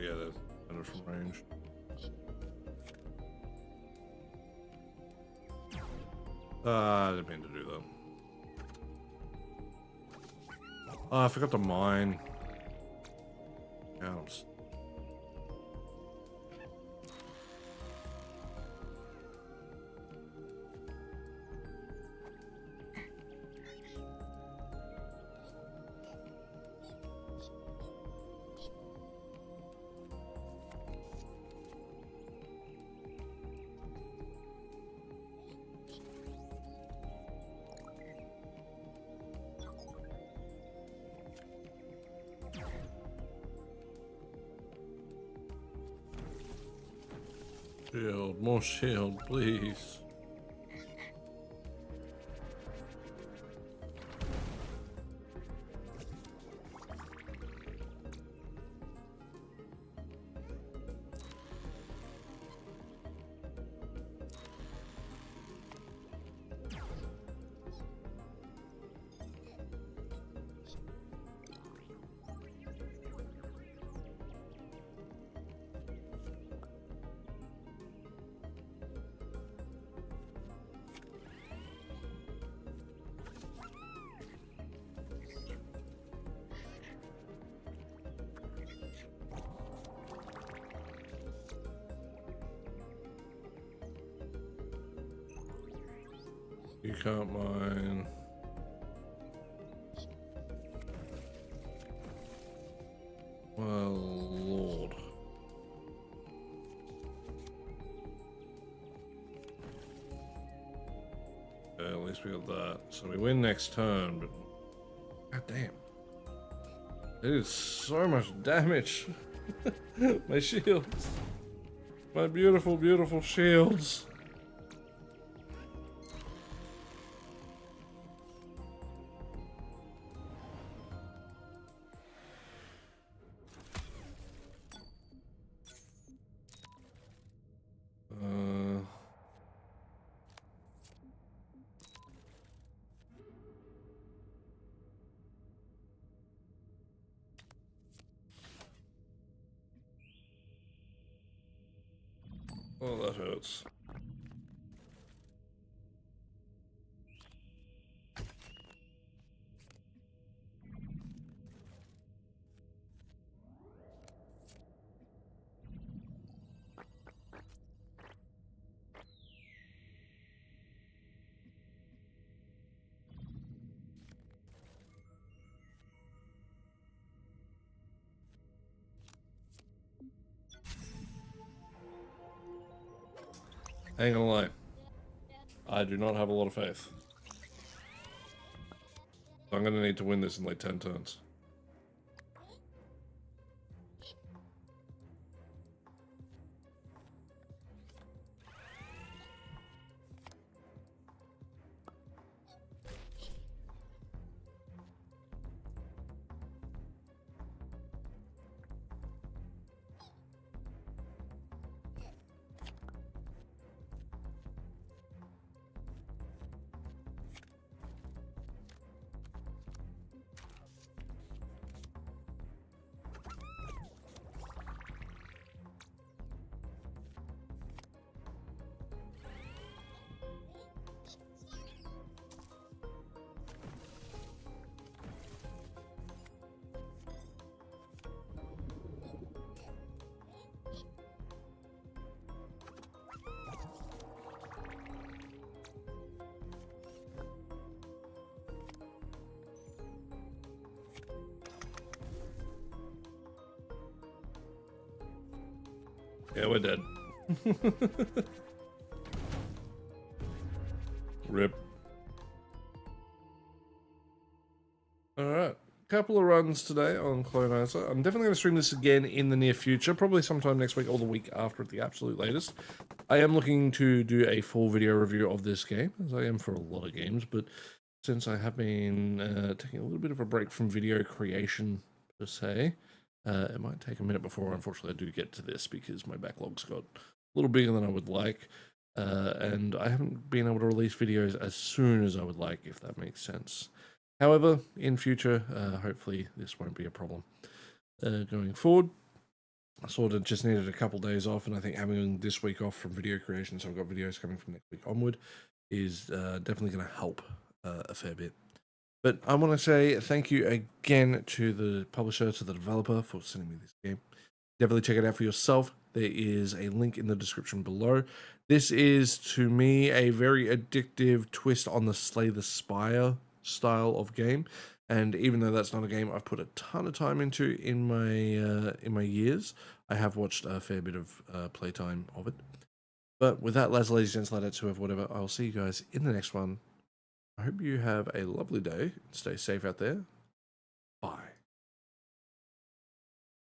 yeah, they're kind of from range. I didn't mean to do that. Oh, I forgot to mine. Ouch. Shield, more shield, please. You can't mine. Well, Lord. Okay, at least we got that. So we win next turn, but god damn. It is so much damage. My shields. My beautiful, beautiful shields. Oh, that hurts. Ain't gonna lie. I do not have a lot of faith. I'm gonna need to win this in like 10 turns. Yeah, we're dead. Rip. Alright. Couple of runs today on Clonizer. I'm definitely going to stream this again in the near future, probably sometime next week or the week after at the absolute latest. I am looking to do a full video review of this game, as I am for a lot of games, but since I have been taking a little bit of a break from video creation, per se, it might take a minute before, unfortunately, I do get to this because my backlog's got a little bigger than I would like, and I haven't been able to release videos as soon as I would like, if that makes sense. However, in future, hopefully this won't be a problem going forward. I sort of just needed a couple days off, and I think having this week off from video creation, so I've got videos coming from next week onward, is definitely going to help a fair bit. But I want to say thank you again to the publisher, to the developer for sending me this game. Definitely check it out for yourself. There is a link in the description below. This is, to me, a very addictive twist on the Slay the Spire style of game. And even though that's not a game I've put a ton of time into in my years, I have watched a fair bit of playtime of it. But with that, ladies, gents, ladetts, whoever, whatever, I'll see you guys in the next one. I hope you have a lovely day. Stay safe out there.